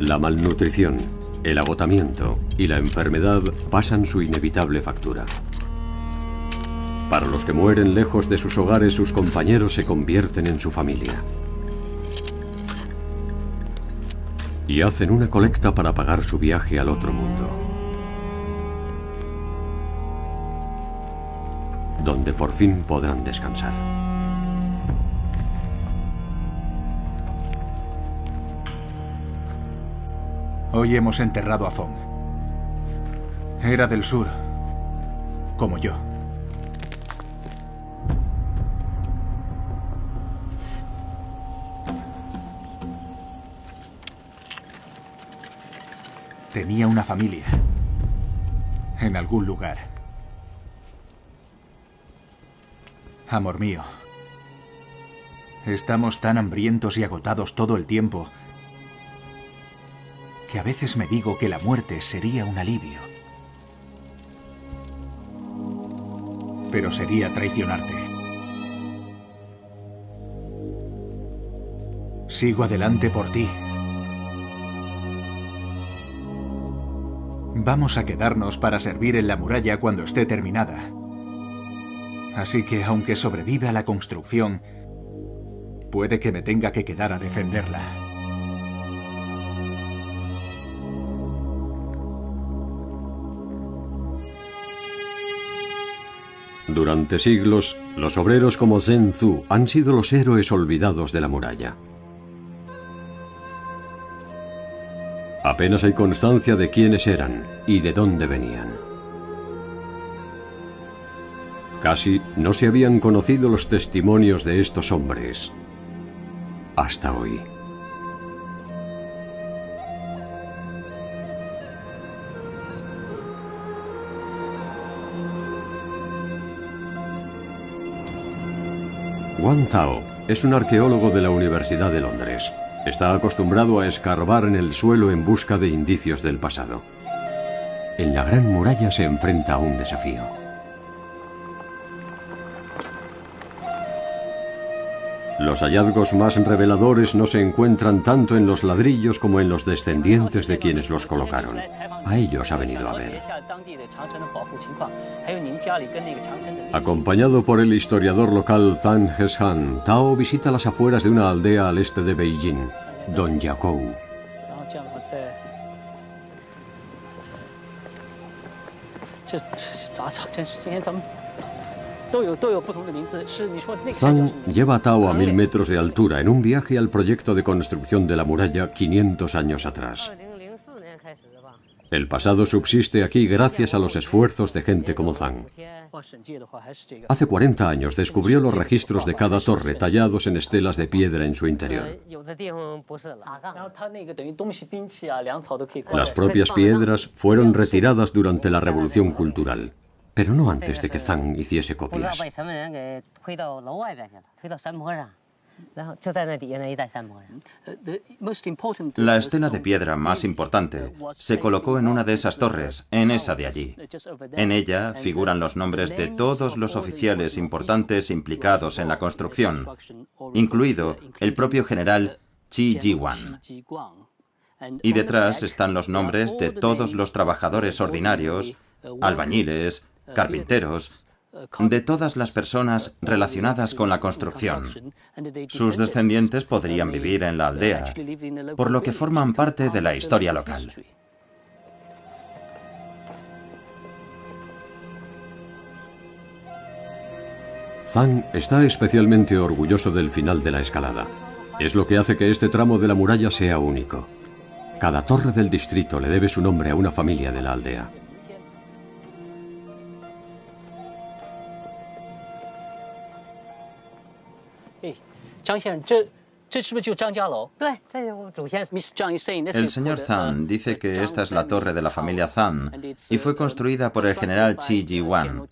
La malnutrición, el agotamiento y la enfermedad pasan su inevitable factura. Para los que mueren lejos de sus hogares, sus compañeros se convierten en su familia. Y hacen una colecta para pagar su viaje al otro mundo, donde por fin podrán descansar. Hoy hemos enterrado a Fong. Era del sur, como yo. Tenía una familia en algún lugar. Amor mío, estamos tan hambrientos y agotados todo el tiempo que a veces me digo que la muerte sería un alivio. Pero sería traicionarte. Sigo adelante por ti. Vamos a quedarnos para servir en la muralla cuando esté terminada. Así que, aunque sobreviva a la construcción, puede que me tenga que quedar a defenderla. Durante siglos, los obreros como Zhen Zu han sido los héroes olvidados de la muralla. Apenas hay constancia de quiénes eran y de dónde venían. Casi no se habían conocido los testimonios de estos hombres hasta hoy. Wang Tao es un arqueólogo de la Universidad de Londres. Está acostumbrado a escarbar en el suelo en busca de indicios del pasado. En la Gran Muralla se enfrenta a un desafío. Los hallazgos más reveladores no se encuentran tanto en los ladrillos como en los descendientes de quienes los colocaron. A ellos ha venido a ver. Acompañado por el historiador local Zhang Heshan, Tao visita las afueras de una aldea al este de Beijing, Dongjiakou. Zhang lleva a Tao a 1000 metros de altura en un viaje al proyecto de construcción de la muralla 500 años atrás. El pasado subsiste aquí gracias a los esfuerzos de gente como Zhang. Hace 40 años descubrió los registros de cada torre tallados en estelas de piedra en su interior. Las propias piedras fueron retiradas durante la Revolución Cultural, pero no antes de que Zhang hiciese copias. La estela de piedra más importante se colocó en una de esas torres, en esa de allí. En ella figuran los nombres de todos los oficiales importantes implicados en la construcción, incluido el propio general Qi Jiwan. Y detrás están los nombres de todos los trabajadores ordinarios, albañiles, carpinteros, de todas las personas relacionadas con la construcción. Sus descendientes podrían vivir en la aldea, por lo que forman parte de la historia local. Zhang está especialmente orgulloso del final de la escalada. Es lo que hace que este tramo de la muralla sea único. Cada torre del distrito le debe su nombre a una familia de la aldea. El señor Zhang dice que esta es la torre de la familia Zhang y fue construida por el general Qi Jiwan.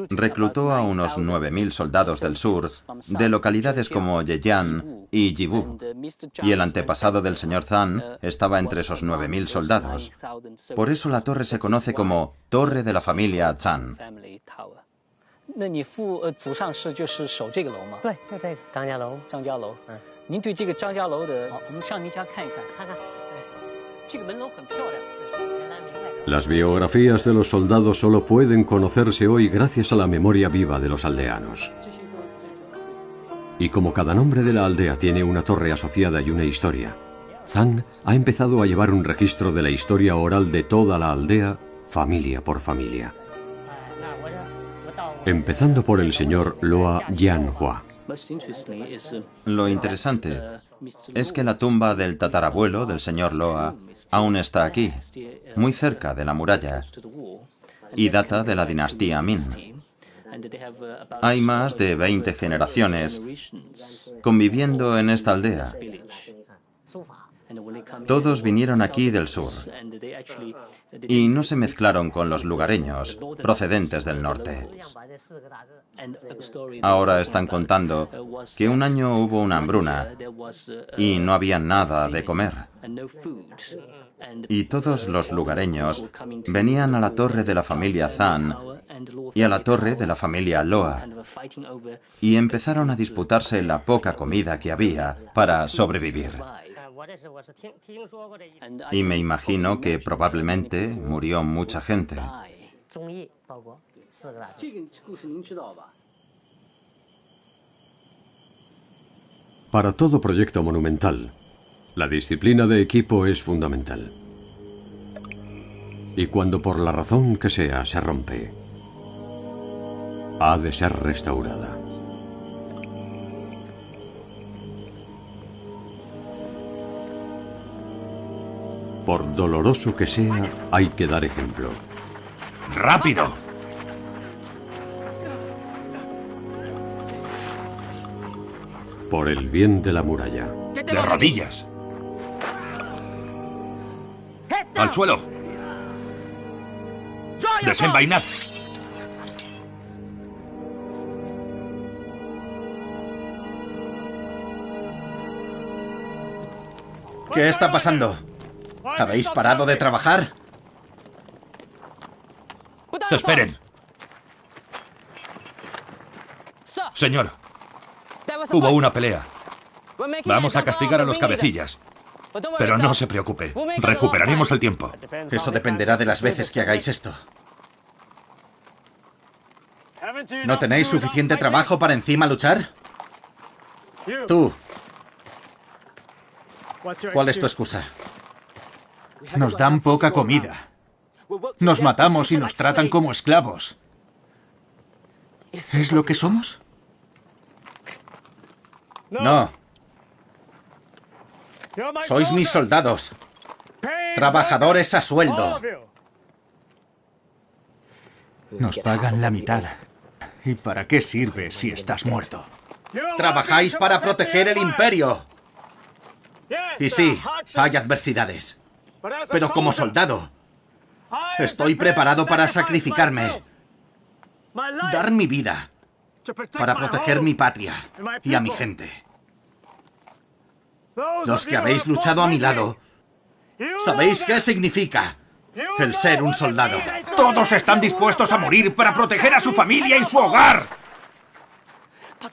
Reclutó a unos 9.000 soldados del sur, de localidades como Yejian y Yibu, y el antepasado del señor Zhang estaba entre esos 9.000 soldados. Por eso la torre se conoce como Torre de la familia Zhang. Las biografías de los soldados solo pueden conocerse hoy gracias a la memoria viva de los aldeanos. Y como cada nombre de la aldea tiene una torre asociada y una historia, Zhang ha empezado a llevar un registro de la historia oral de toda la aldea, familia por familia. Empezando por el señor Loa Jianhua. Lo interesante es que la tumba del tatarabuelo del señor Loa aún está aquí, muy cerca de la muralla, y data de la dinastía Ming. Hay más de 20 generaciones conviviendo en esta aldea. Todos vinieron aquí del sur y no se mezclaron con los lugareños procedentes del norte. Ahora están contando que un año hubo una hambruna y no había nada de comer. Y todos los lugareños venían a la torre de la familia Zhang y a la torre de la familia Loa y empezaron a disputarse la poca comida que había para sobrevivir. Y me imagino que probablemente murió mucha gente. Para todo proyecto monumental, la disciplina de equipo es fundamental. Y cuando por la razón que sea se rompe, ha de ser restaurada. Por doloroso que sea, hay que dar ejemplo. ¡Rápido! Por el bien de la muralla. ¡De rodillas! ¡Al suelo! ¡Desenvainad! ¿Qué está pasando? ¿Habéis parado de trabajar? ¡Esperen! Señor, hubo una pelea. Vamos a castigar a los cabecillas. Pero no se preocupe, recuperaremos el tiempo. Eso dependerá de las veces que hagáis esto. ¿No tenéis suficiente trabajo para encima luchar? Tú. ¿Cuál es tu excusa? Nos dan poca comida. Nos matamos y nos tratan como esclavos. ¿Es lo que somos? No. Sois mis soldados. Trabajadores a sueldo. Nos pagan la mitad. ¿Y para qué sirve si estás muerto? Trabajáis para proteger el imperio. Y sí, hay adversidades. Pero como soldado, estoy preparado para sacrificarme. Dar mi vida para proteger mi patria y a mi gente. Los que habéis luchado a mi lado, sabéis qué significa el ser un soldado. Todos están dispuestos a morir para proteger a su familia y su hogar.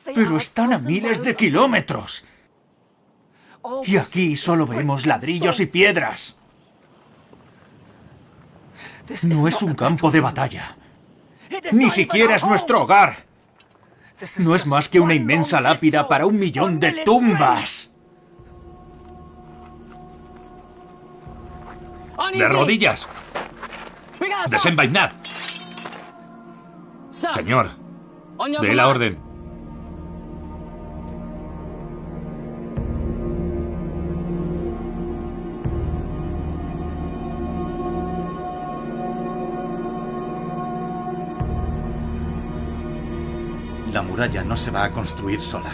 Pero están a miles de kilómetros. Y aquí solo vemos ladrillos y piedras. No es un campo de batalla. Ni siquiera es nuestro hogar. No es más que una inmensa lápida para 1 millón de tumbas. ¡De rodillas! ¡Desenvainad! Señor, dé la orden. La muralla no se va a construir sola.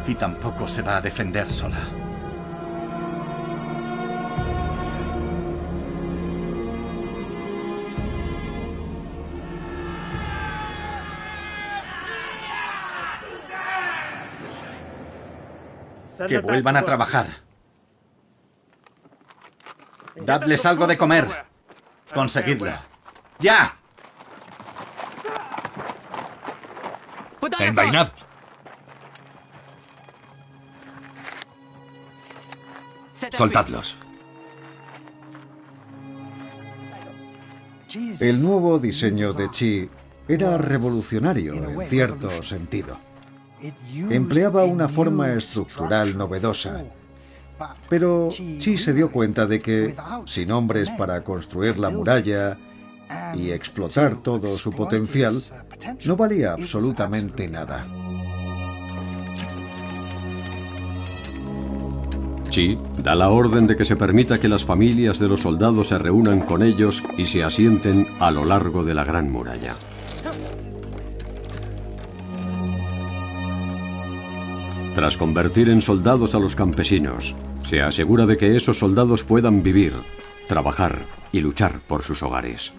Y tampoco se va a defender sola. Que vuelvan a trabajar. Dadles algo de comer. Conseguidlo. ¡Ya! ¡Envainad! Soltadlos. El nuevo diseño de Chi era revolucionario en cierto sentido. Empleaba una forma estructural novedosa. Pero Chi se dio cuenta de que, sin hombres para construir la muralla y explotar todo su potencial, no valía absolutamente nada. Chi da la orden de que se permita que las familias de los soldados se reúnan con ellos y se asienten a lo largo de la gran muralla. Tras convertir en soldados a los campesinos, se asegura de que esos soldados puedan vivir, trabajar y luchar por sus hogares.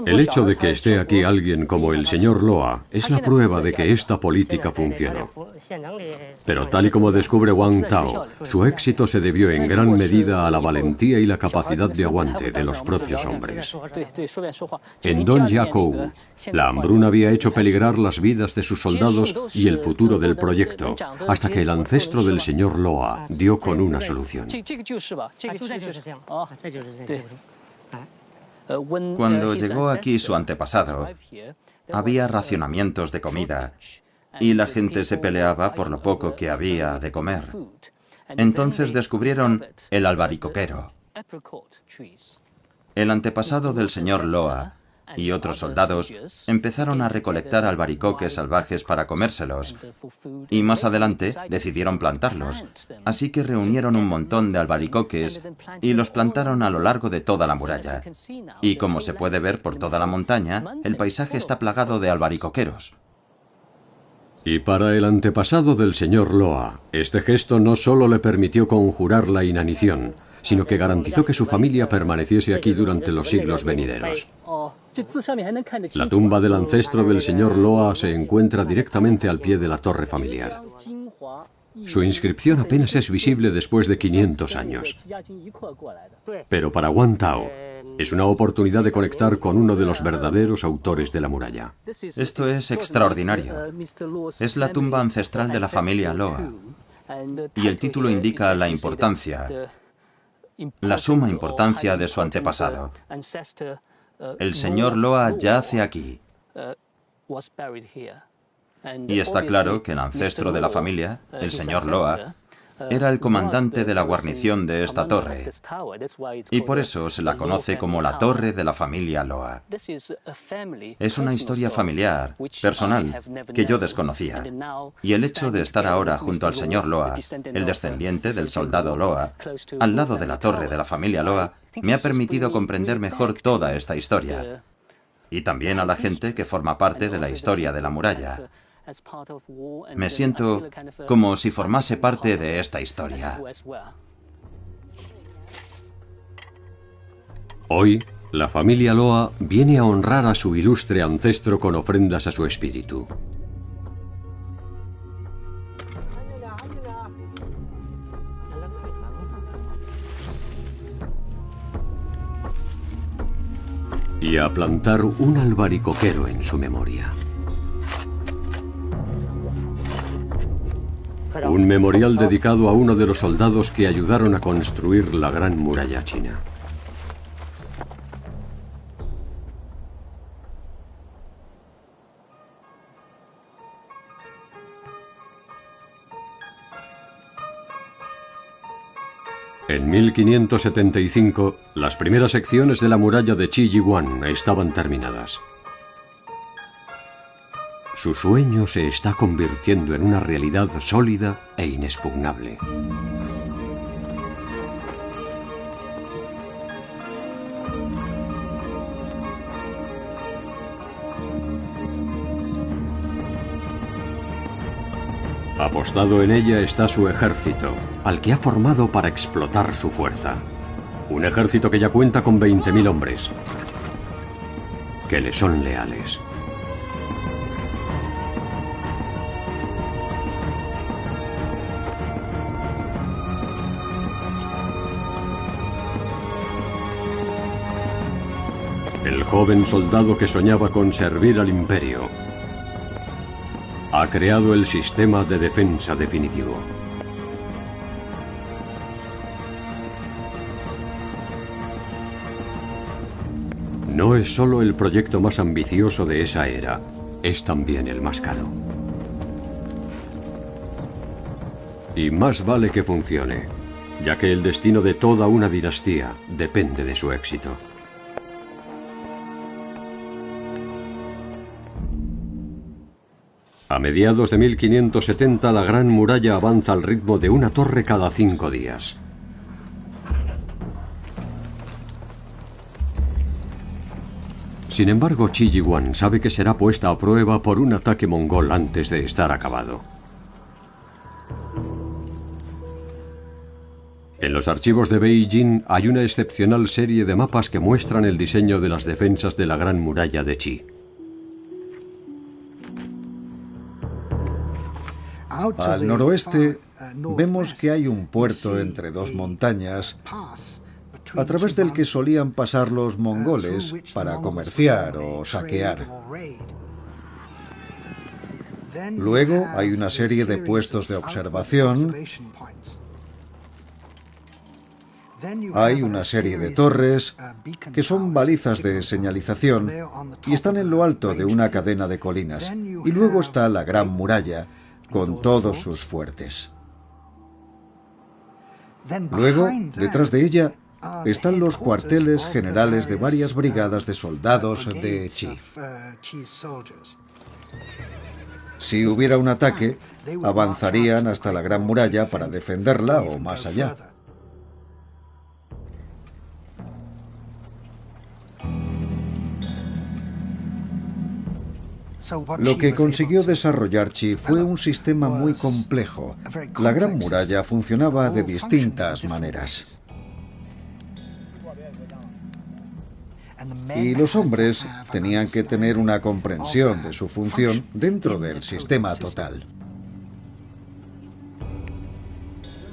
El hecho de que esté aquí alguien como el señor Loa es la prueba de que esta política funcionó. Pero tal y como descubre Wang Tao, su éxito se debió en gran medida a la valentía y la capacidad de aguante de los propios hombres. En Don Yakou, la hambruna había hecho peligrar las vidas de sus soldados y el futuro del proyecto, hasta que el ancestro del señor Loa dio con una solución. Cuando llegó aquí su antepasado, había racionamientos de comida y la gente se peleaba por lo poco que había de comer. Entonces descubrieron el albaricoquero. El antepasado del señor Loa y otros soldados empezaron a recolectar albaricoques salvajes para comérselos y más adelante decidieron plantarlos. Así que reunieron un montón de albaricoques y los plantaron a lo largo de toda la muralla. Y como se puede ver por toda la montaña, el paisaje está plagado de albaricoqueros. Y para el antepasado del señor Loa, este gesto no solo le permitió conjurar la inanición, sino que garantizó que su familia permaneciese aquí durante los siglos venideros. La tumba del ancestro del señor Loa se encuentra directamente al pie de la torre familiar. Su inscripción apenas es visible después de 500 años. Pero para Wang Tao, es una oportunidad de conectar con uno de los verdaderos autores de la muralla. Esto es extraordinario. Es la tumba ancestral de la familia Loa. Y el título indica la importancia, la suma importancia de su antepasado. El señor Loa yace aquí. Y está claro que el ancestro de la familia, el señor Loa, era el comandante de la guarnición de esta torre. Y por eso se la conoce como la torre de la familia Loa. Es una historia familiar, personal, que yo desconocía. Y el hecho de estar ahora junto al señor Loa, el descendiente del soldado Loa, al lado de la torre de la familia Loa, me ha permitido comprender mejor toda esta historia. Y también a la gente que forma parte de la historia de la muralla. Me siento como si formase parte de esta historia. Hoy, la familia Loa viene a honrar a su ilustre ancestro con ofrendas a su espíritu. Y a plantar un albaricoquero en su memoria. Un memorial dedicado a uno de los soldados que ayudaron a construir la Gran Muralla China. En 1575, las primeras secciones de la muralla de Qiyiguan estaban terminadas. Su sueño se está convirtiendo en una realidad sólida e inexpugnable. Apostado en ella está su ejército, al que ha formado para explotar su fuerza. Un ejército que ya cuenta con 20.000 hombres, que le son leales. El joven soldado que soñaba con servir al imperio ha creado el sistema de defensa definitivo. No es solo el proyecto más ambicioso de esa era, es también el más caro. Y más vale que funcione, ya que el destino de toda una dinastía depende de su éxito. A mediados de 1570, la Gran Muralla avanza al ritmo de una torre cada 5 días. Sin embargo, Qiyiguan sabe que será puesta a prueba por un ataque mongol antes de estar acabado. En los archivos de Beijing hay una excepcional serie de mapas que muestran el diseño de las defensas de la Gran Muralla de Qi. Al noroeste vemos que hay un puerto entre dos montañas a través del que solían pasar los mongoles para comerciar o saquear. Luego hay una serie de puestos de observación, hay una serie de torres que son balizas de señalización y están en lo alto de una cadena de colinas. Y luego está la Gran Muralla con todos sus fuertes. Luego, detrás de ella, están los cuarteles generales de varias brigadas de soldados de Qi. Si hubiera un ataque, avanzarían hasta la Gran Muralla para defenderla o más allá. Lo que consiguió desarrollar Qi fue un sistema muy complejo. La Gran Muralla funcionaba de distintas maneras. Y los hombres tenían que tener una comprensión de su función dentro del sistema total.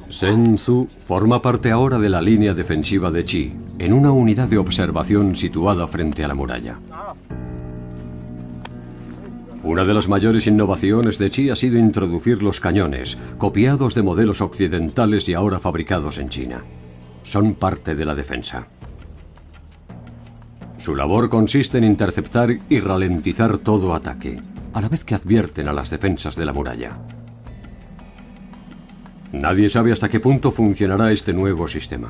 Sun Tzu forma parte ahora de la línea defensiva de Qi, en una unidad de observación situada frente a la muralla. Una de las mayores innovaciones de Qi ha sido introducir los cañones, copiados de modelos occidentales y ahora fabricados en China. Son parte de la defensa. Su labor consiste en interceptar y ralentizar todo ataque, a la vez que advierten a las defensas de la muralla. Nadie sabe hasta qué punto funcionará este nuevo sistema.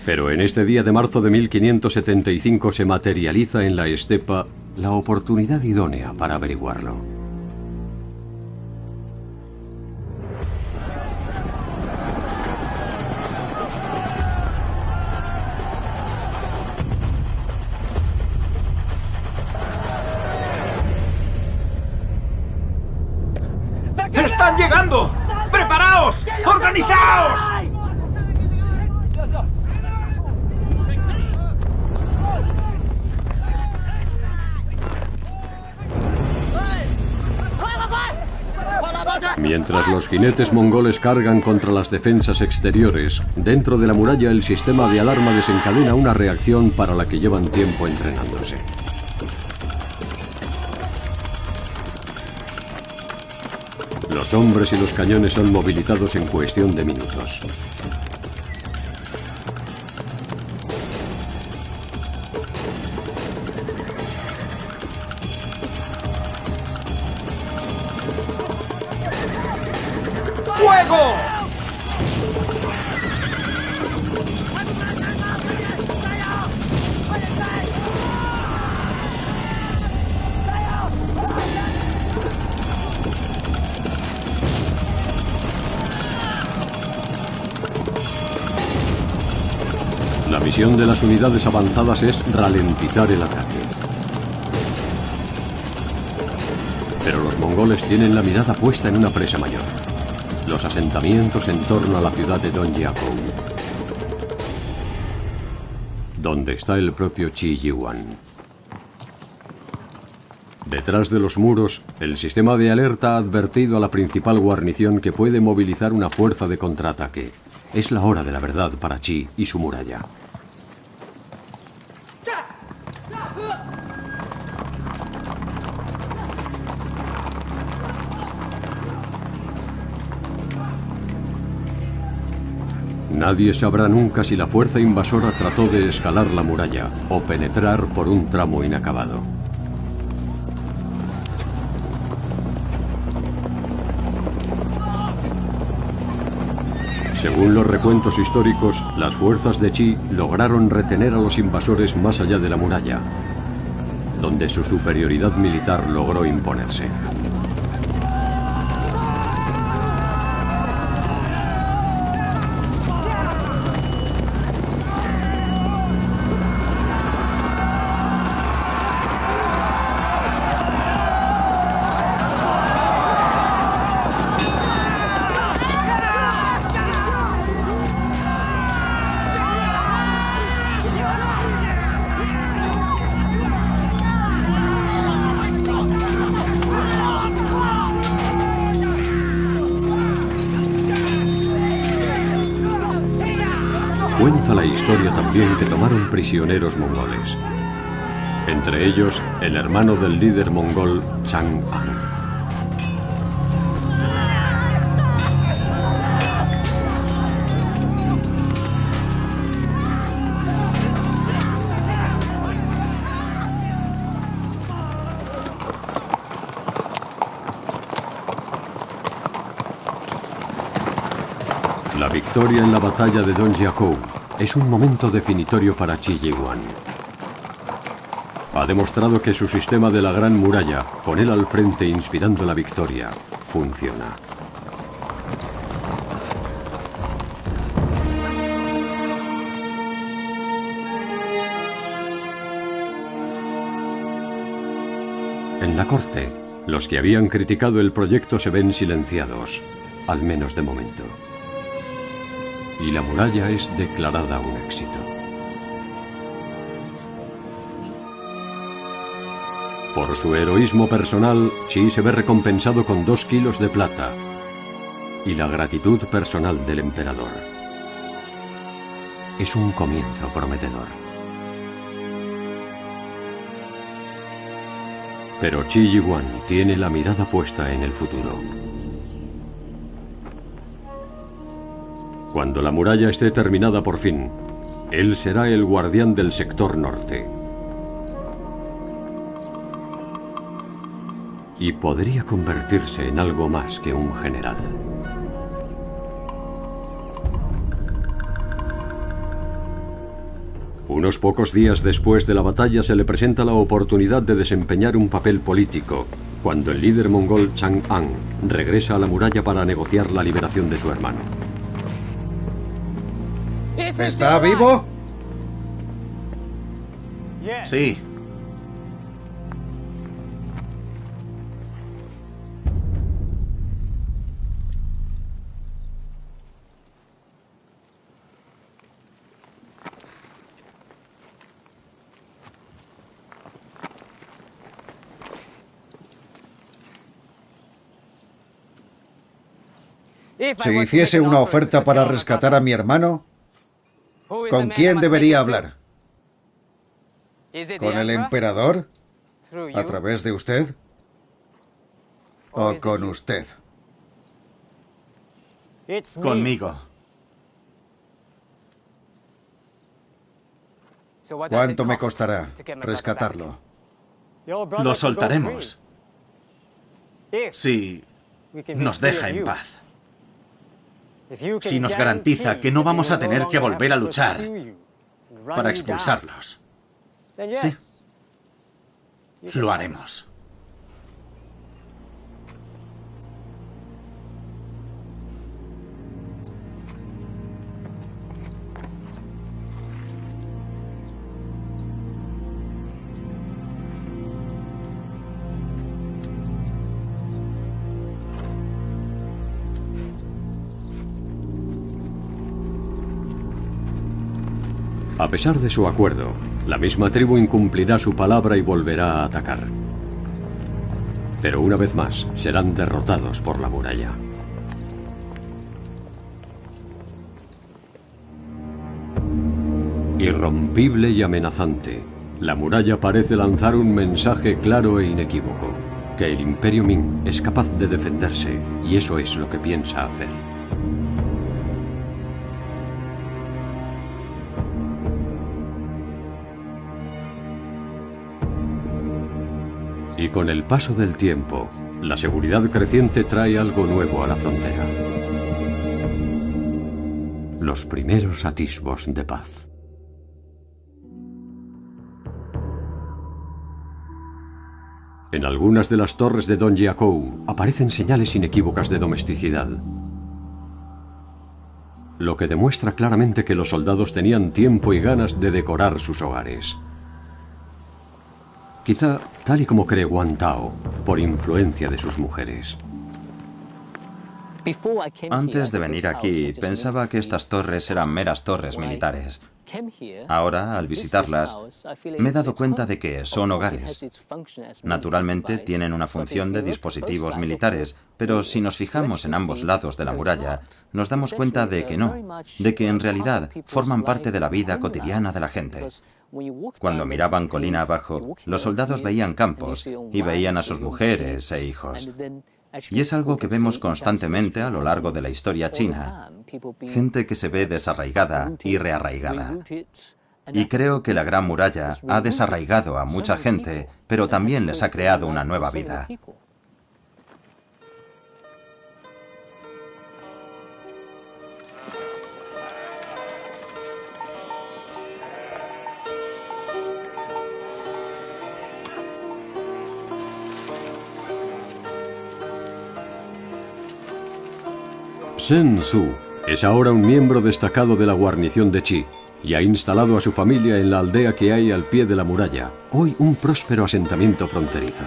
Pero en este día de marzo de 1575 se materializa en la estepa la oportunidad idónea para averiguarlo. ¡Están llegando! ¡Preparaos! ¡Organizaos! Mientras los jinetes mongoles cargan contra las defensas exteriores, dentro de la muralla el sistema de alarma desencadena una reacción para la que llevan tiempo entrenándose. Los hombres y los cañones son movilizados en cuestión de minutos. La misión de las unidades avanzadas es ralentizar el ataque. Pero los mongoles tienen la mirada puesta en una presa mayor: los asentamientos en torno a la ciudad de Dongjiakou, donde está el propio Qi Yihuan. Detrás de los muros, el sistema de alerta ha advertido a la principal guarnición que puede movilizar una fuerza de contraataque. Es la hora de la verdad para Qi y su muralla. Nadie sabrá nunca si la fuerza invasora trató de escalar la muralla o penetrar por un tramo inacabado. Según los recuentos históricos, las fuerzas de Qi lograron retener a los invasores más allá de la muralla, donde su superioridad militar logró imponerse. Cuenta la historia también que tomaron prisioneros mongoles. Entre ellos, el hermano del líder mongol, Chang'an. La victoria en la batalla de Donjiakou es un momento definitorio para Qi Ji-Huang. Ha demostrado que su sistema de la Gran Muralla, con él al frente inspirando la victoria, funciona. En la corte, los que habían criticado el proyecto se ven silenciados, al menos de momento. Y la muralla es declarada un éxito. Por su heroísmo personal, Qi se ve recompensado con 2 kilos de plata y la gratitud personal del emperador. Es un comienzo prometedor. Pero Qi Ji-Huang tiene la mirada puesta en el futuro. Cuando la muralla esté terminada por fin, él será el guardián del sector norte. Y podría convertirse en algo más que un general. Unos pocos días después de la batalla se le presenta la oportunidad de desempeñar un papel político, cuando el líder mongol Chang'an regresa a la muralla para negociar la liberación de su hermano. ¿Está vivo? Sí. Si hiciese una oferta para rescatar a mi hermano, ¿con quién debería hablar? ¿Con el emperador? ¿A través de usted? ¿O con usted? Conmigo. ¿Cuánto me costará rescatarlo? Lo soltaremos si nos deja en paz. Si nos garantiza que no vamos a tener que volver a luchar para expulsarlos. Sí. Lo haremos. A pesar de su acuerdo, la misma tribu incumplirá su palabra y volverá a atacar. Pero una vez más, serán derrotados por la muralla. Irrompible y amenazante, la muralla parece lanzar un mensaje claro e inequívoco, que el Imperio Ming es capaz de defenderse, y eso es lo que piensa hacer. Y con el paso del tiempo, la seguridad creciente trae algo nuevo a la frontera. Los primeros atisbos de paz. En algunas de las torres de Donjiakou aparecen señales inequívocas de domesticidad, lo que demuestra claramente que los soldados tenían tiempo y ganas de decorar sus hogares. Quizá, tal y como cree Guan Tao, por influencia de sus mujeres. Antes de venir aquí, pensaba que estas torres eran meras torres militares. Ahora, al visitarlas, me he dado cuenta de que son hogares. Naturalmente, tienen una función de dispositivos militares, pero si nos fijamos en ambos lados de la muralla, nos damos cuenta de que no, de que en realidad forman parte de la vida cotidiana de la gente. Cuando miraban colina abajo, los soldados veían campos y veían a sus mujeres e hijos. Y es algo que vemos constantemente a lo largo de la historia china. Gente que se ve desarraigada y rearraigada. Y creo que la Gran Muralla ha desarraigado a mucha gente, pero también les ha creado una nueva vida. Shen Zhu es ahora un miembro destacado de la guarnición de Qi y ha instalado a su familia en la aldea que hay al pie de la muralla, hoy un próspero asentamiento fronterizo.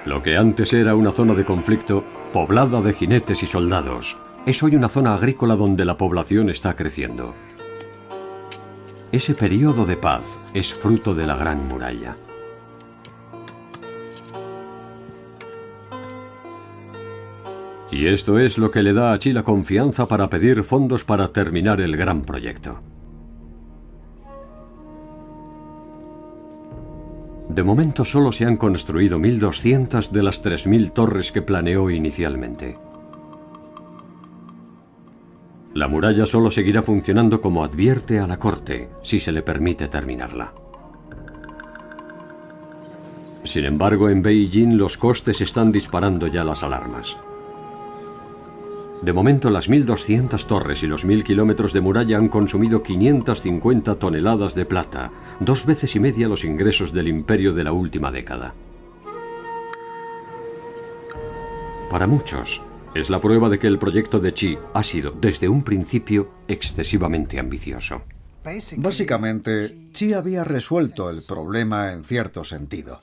Lo que antes era una zona de conflicto, poblada de jinetes y soldados, es hoy una zona agrícola donde la población está creciendo. Ese periodo de paz es fruto de la Gran Muralla. Y esto es lo que le da a Qi la confianza para pedir fondos para terminar el gran proyecto. De momento solo se han construido 1.200 de las 3.000 torres que planeó inicialmente. La muralla solo seguirá funcionando como advierte a la corte, si se le permite terminarla. Sin embargo, en Beijing los costes están disparando ya las alarmas. De momento, las 1.200 torres y los 1.000 kilómetros de muralla han consumido 550 toneladas de plata, 2 veces y media los ingresos del imperio de la última década. Para muchos, es la prueba de que el proyecto de Qi ha sido, desde un principio, excesivamente ambicioso. Básicamente, Qi había resuelto el problema en cierto sentido.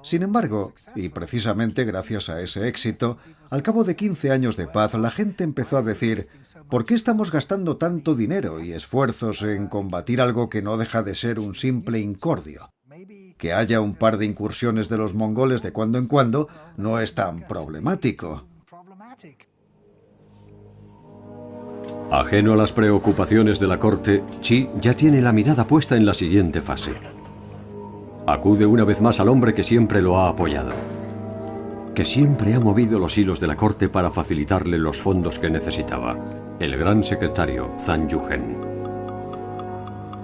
Sin embargo, y precisamente gracias a ese éxito, al cabo de 15 años de paz, la gente empezó a decir: ¿por qué estamos gastando tanto dinero y esfuerzos en combatir algo que no deja de ser un simple incordio? Que haya un par de incursiones de los mongoles de cuando en cuando no es tan problemático. Ajeno a las preocupaciones de la corte, Qi ya tiene la mirada puesta en la siguiente fase. Acude una vez más al hombre que siempre lo ha apoyado, que siempre ha movido los hilos de la corte para facilitarle los fondos que necesitaba, el gran secretario Zhang Yuhen.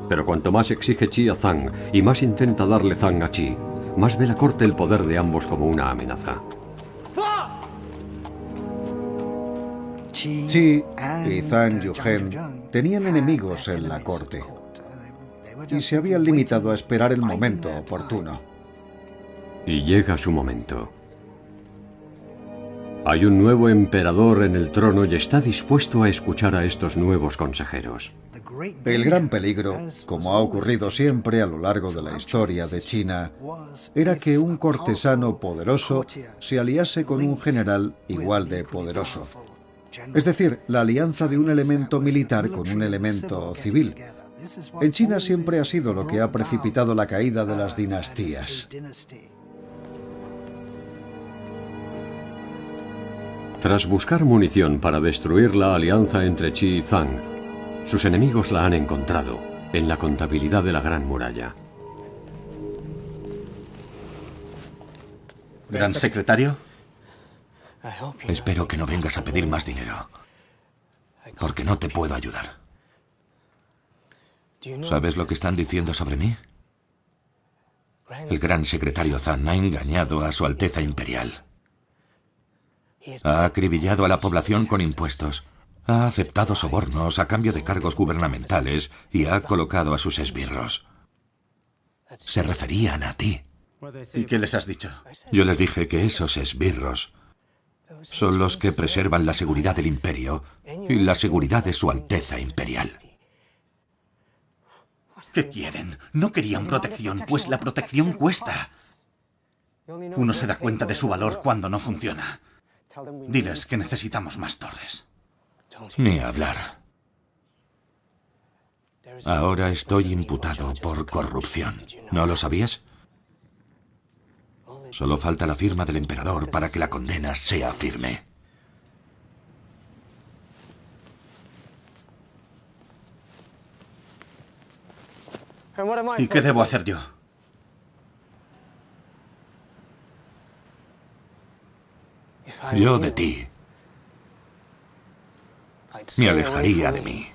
Pero cuanto más exige Qi a Zhang y más intenta darle Zhang a Qi, más ve la corte el poder de ambos como una amenaza. Qi y Zhang Yuhen tenían enemigos en la corte y se habían limitado a esperar el momento oportuno. Y llega su momento. Hay un nuevo emperador en el trono y está dispuesto a escuchar a estos nuevos consejeros. El gran peligro, como ha ocurrido siempre a lo largo de la historia de China, era que un cortesano poderoso se aliase con un general igual de poderoso. Es decir, la alianza de un elemento militar con un elemento civil. En China siempre ha sido lo que ha precipitado la caída de las dinastías. Tras buscar munición para destruir la alianza entre Qi y Zhang, sus enemigos la han encontrado en la contabilidad de la Gran Muralla. Gran secretario. Espero que no vengas a pedir más dinero, porque no te puedo ayudar. ¿Sabes lo que están diciendo sobre mí? El gran secretario Zhang ha engañado a Su Alteza Imperial. Ha acribillado a la población con impuestos, ha aceptado sobornos a cambio de cargos gubernamentales y ha colocado a sus esbirros. Se referían a ti. ¿Y qué les has dicho? Yo les dije que esos esbirros son los que preservan la seguridad del imperio y la seguridad de Su Alteza Imperial. ¿Qué quieren? No querían protección, pues la protección cuesta. Uno se da cuenta de su valor cuando no funciona. Diles que necesitamos más torres. Ni hablar. Ahora estoy imputado por corrupción. ¿No lo sabías? Solo falta la firma del emperador para que la condena sea firme. ¿Y qué debo hacer yo? Yo de ti me alejaría de mí.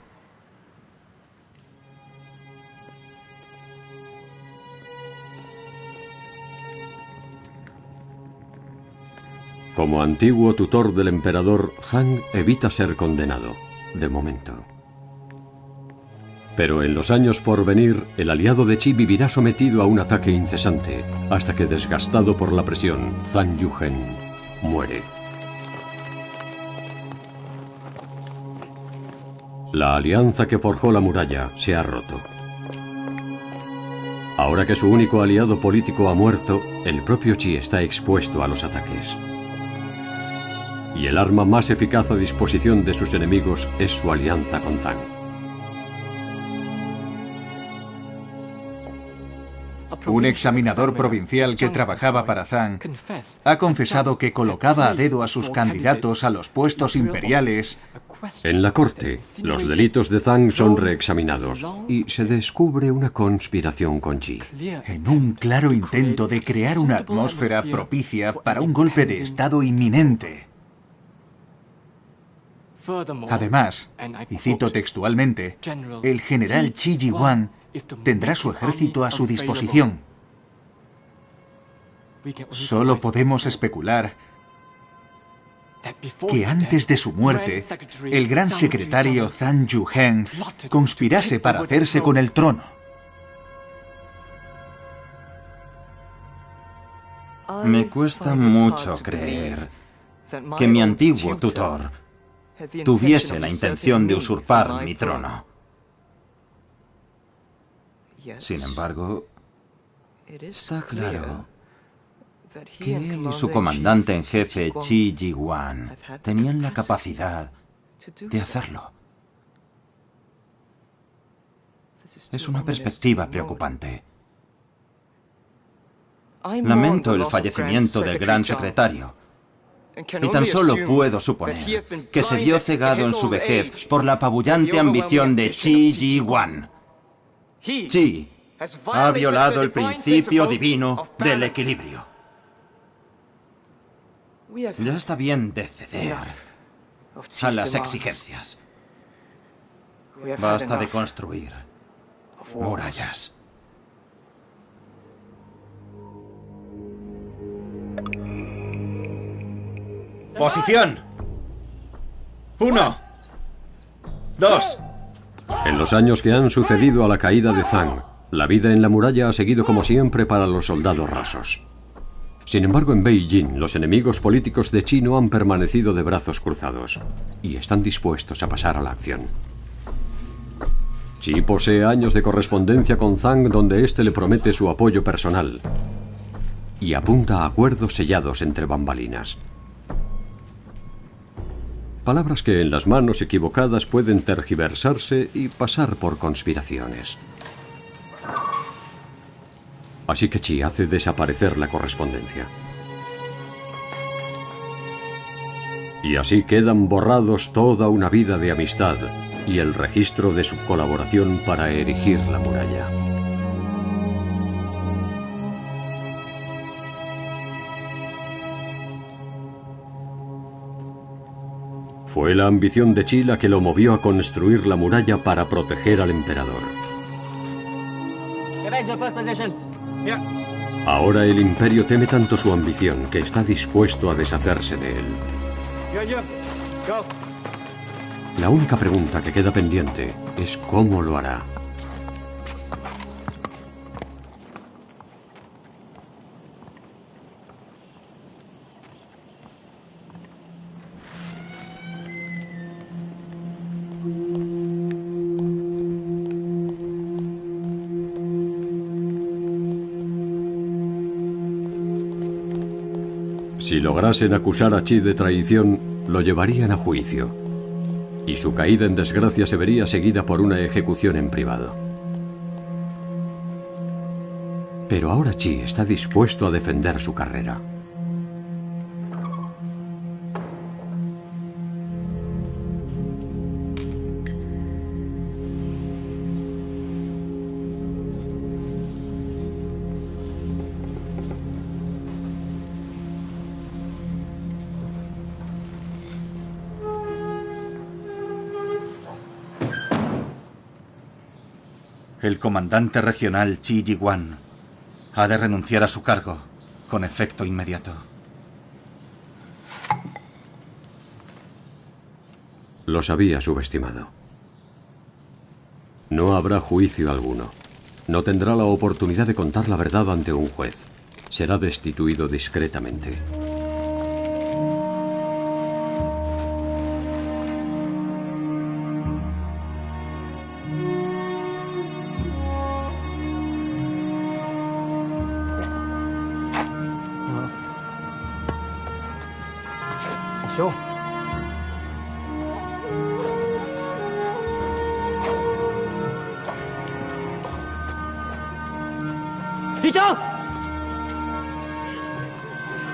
Como antiguo tutor del emperador, Zhang evita ser condenado, de momento. Pero en los años por venir, el aliado de Qi vivirá sometido a un ataque incesante, hasta que, desgastado por la presión, Zhang Yuhen muere. La alianza que forjó la muralla se ha roto. Ahora que su único aliado político ha muerto, el propio Qi está expuesto a los ataques. Y el arma más eficaz a disposición de sus enemigos es su alianza con Zhang. Un examinador provincial que trabajaba para Zhang ha confesado que colocaba a dedo a sus candidatos a los puestos imperiales. En la corte, los delitos de Zhang son reexaminados y se descubre una conspiración con Qi. En un claro intento de crear una atmósfera propicia para un golpe de estado inminente. Además, y cito textualmente, el general Qi Ji-Huang tendrá su ejército a su disposición. Solo podemos especular que antes de su muerte, el gran secretario Zhang Yuhen conspirase para hacerse con el trono. Me cuesta mucho creer que mi antiguo tutor tuviese la intención de usurpar mi trono. Sin embargo, está claro que él y su comandante en jefe, Qi Ji-Huang, tenían la capacidad de hacerlo. Es una perspectiva preocupante. Lamento el fallecimiento del gran secretario, y tan solo puedo suponer que se vio cegado en su vejez por la apabullante ambición de Qi Ji-Huang. Qi ha violado el principio divino del equilibrio. Ya está bien de ceder a las exigencias. Basta de construir murallas. ¡Posición! 1, 2. En los años que han sucedido a la caída de Zhang, la vida en la muralla ha seguido como siempre para los soldados rasos. Sin embargo, en Beijing, los enemigos políticos de Qi no han permanecido de brazos cruzados y están dispuestos a pasar a la acción. Qi posee años de correspondencia con Zhang donde éste le promete su apoyo personal y apunta a acuerdos sellados entre bambalinas. Palabras que en las manos equivocadas pueden tergiversarse y pasar por conspiraciones. Así que Qi hace desaparecer la correspondencia. Y así quedan borrados toda una vida de amistad y el registro de su colaboración para erigir la muralla. Fue la ambición de Qi la que lo movió a construir la muralla para proteger al emperador. Ahora el imperio teme tanto su ambición que está dispuesto a deshacerse de él. La única pregunta que queda pendiente es cómo lo hará. Si lograsen acusar a Qi de traición, lo llevarían a juicio, y su caída en desgracia se vería seguida por una ejecución en privado. Pero ahora Qi está dispuesto a defender su carrera. El comandante regional Qi Yiwan ha de renunciar a su cargo con efecto inmediato. Los había subestimado. No habrá juicio alguno. No tendrá la oportunidad de contar la verdad ante un juez. Será destituido discretamente.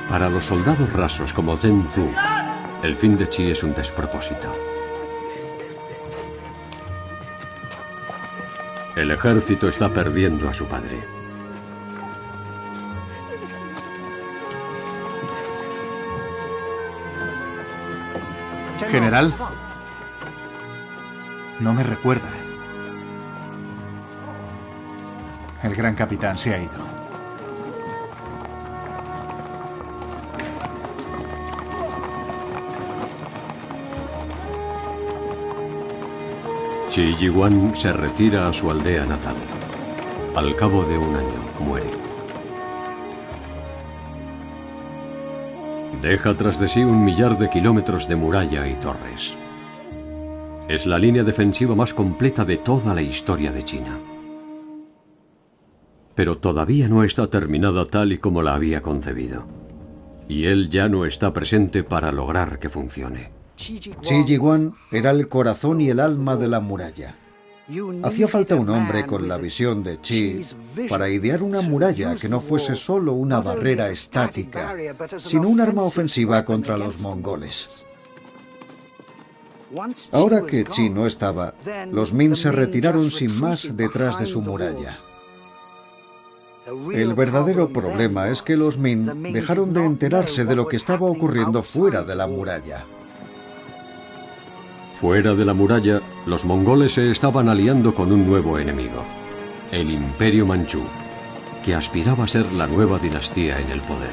Para los soldados rasos como Zheng Zu, el fin de Qi es un despropósito. El ejército está perdiendo a su padre. General, no me recuerda. El gran capitán se ha ido. Qi Yiwan se retira a su aldea natal. Al cabo de un año, muere. Deja tras de sí 1 millar de kilómetros de muralla y torres. Es la línea defensiva más completa de toda la historia de China. Pero todavía no está terminada tal y como la había concebido. Y él ya no está presente para lograr que funcione. Qi Yiwan era el corazón y el alma de la muralla. Hacía falta un hombre con la visión de Qi para idear una muralla que no fuese solo una barrera estática, sino un arma ofensiva contra los mongoles. Ahora que Qi no estaba, los Ming se retiraron sin más detrás de su muralla. El verdadero problema es que los Ming dejaron de enterarse de lo que estaba ocurriendo fuera de la muralla. Fuera de la muralla, los mongoles se estaban aliando con un nuevo enemigo, el Imperio Manchú, que aspiraba a ser la nueva dinastía en el poder.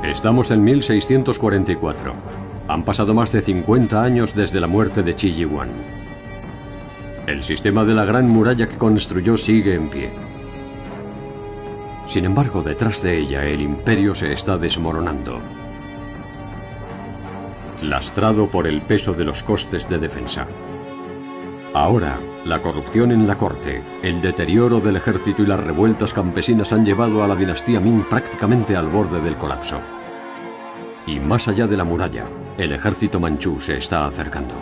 Estamos en 1644. Han pasado más de 50 años desde la muerte de Qi Yiwan. El sistema de la Gran Muralla que construyó sigue en pie. Sin embargo, detrás de ella, el imperio se está desmoronando, lastrado por el peso de los costes de defensa. Ahora, la corrupción en la corte, el deterioro del ejército y las revueltas campesinas han llevado a la dinastía Ming prácticamente al borde del colapso. Y más allá de la muralla, el ejército manchú se está acercando.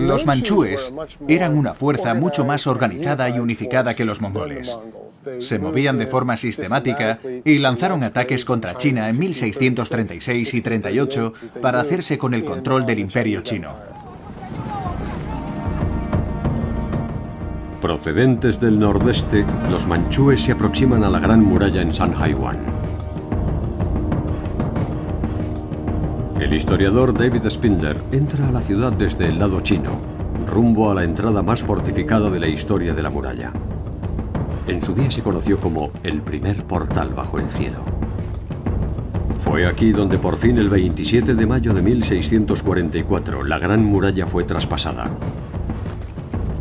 Los manchúes eran una fuerza mucho más organizada y unificada que los mongoles. Se movían de forma sistemática y lanzaron ataques contra China en 1636 y 38 para hacerse con el control del imperio chino. Procedentes del nordeste, los manchúes se aproximan a la Gran Muralla en Sanhaiwan. El historiador David Spindler entra a la ciudad desde el lado chino, rumbo a la entrada más fortificada de la historia de la muralla. En su día se conoció como el primer portal bajo el cielo. Fue aquí donde por fin el 27 de mayo de 1644 la Gran Muralla fue traspasada,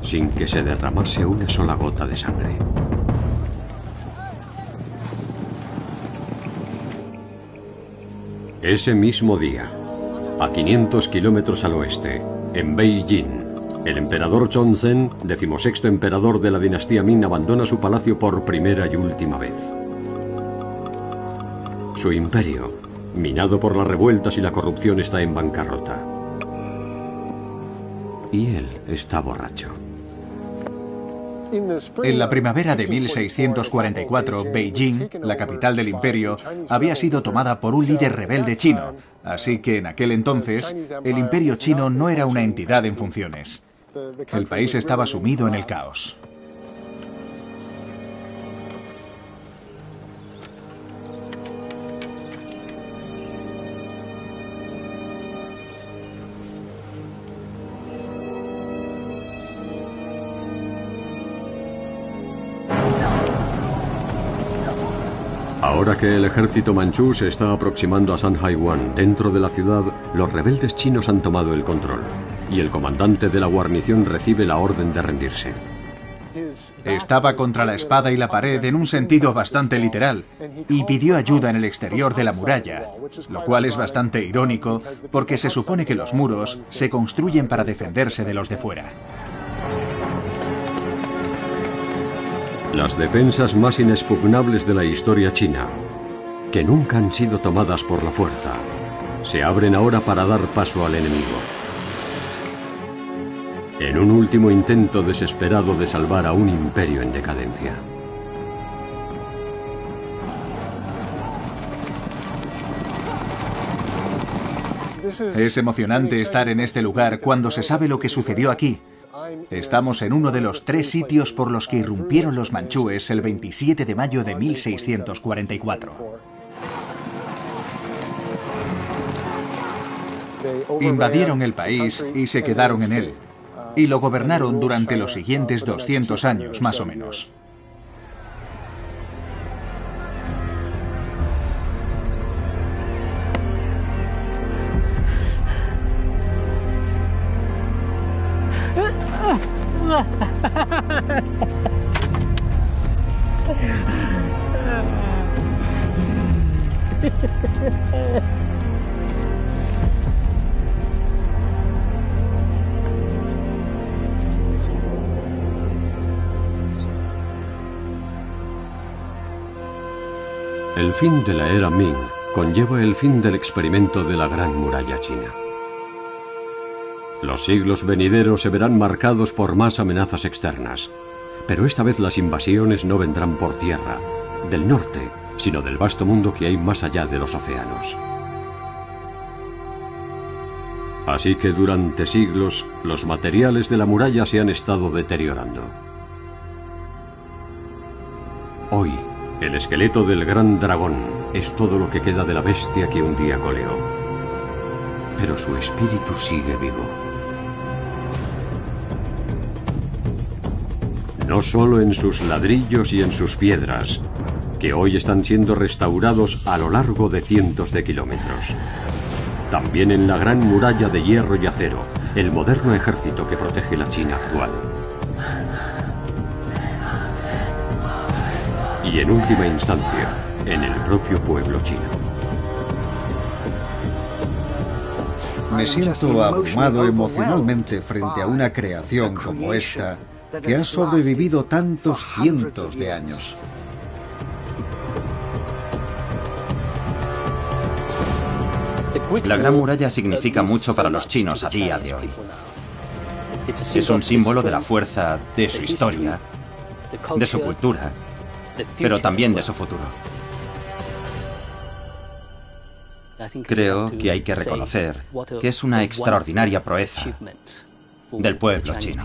sin que se derramase una sola gota de sangre. Ese mismo día, a 500 kilómetros al oeste, en Beijing, el emperador Chongzhen, 16º emperador de la dinastía Ming, abandona su palacio por primera y última vez. Su imperio, minado por las revueltas y la corrupción, está en bancarrota. Y él está borracho. En la primavera de 1644, Beijing, la capital del imperio, había sido tomada por un líder rebelde chino, así que en aquel entonces el imperio chino no era una entidad en funciones. El país estaba sumido en el caos. Ahora que el ejército manchú se está aproximando a Sanhaiwan, dentro de la ciudad, los rebeldes chinos han tomado el control y el comandante de la guarnición recibe la orden de rendirse. Estaba contra la espada y la pared en un sentido bastante literal y pidió ayuda en el exterior de la muralla, lo cual es bastante irónico porque se supone que los muros se construyen para defenderse de los de fuera. Las defensas más inexpugnables de la historia china, que nunca han sido tomadas por la fuerza, se abren ahora para dar paso al enemigo. En un último intento desesperado de salvar a un imperio en decadencia. Es emocionante estar en este lugar cuando se sabe lo que sucedió aquí. Estamos en uno de los 3 sitios por los que irrumpieron los manchúes el 27 de mayo de 1644. Invadieron el país y se quedaron en él, y lo gobernaron durante los siguientes 200 años, más o menos. El fin de la era Ming conlleva el fin del experimento de la Gran Muralla China. Los siglos venideros se verán marcados por más amenazas externas, pero esta vez las invasiones no vendrán por tierra, del norte, sino del vasto mundo que hay más allá de los océanos. Así que durante siglos, los materiales de la muralla se han estado deteriorando. Hoy, el esqueleto del gran dragón es todo lo que queda de la bestia que un día coleó. Pero su espíritu sigue vivo. No solo en sus ladrillos y en sus piedras, que hoy están siendo restaurados a lo largo de cientos de kilómetros. También en la gran muralla de hierro y acero, el moderno ejército que protege la China actual. Y en última instancia, en el propio pueblo chino. Me siento abrumado emocionalmente frente a una creación como esta, que ha sobrevivido tantos cientos de años. La Gran Muralla significa mucho para los chinos a día de hoy. Es un símbolo de la fuerza de su historia, de su cultura, pero también de su futuro. Creo que hay que reconocer que es una extraordinaria proeza del pueblo chino.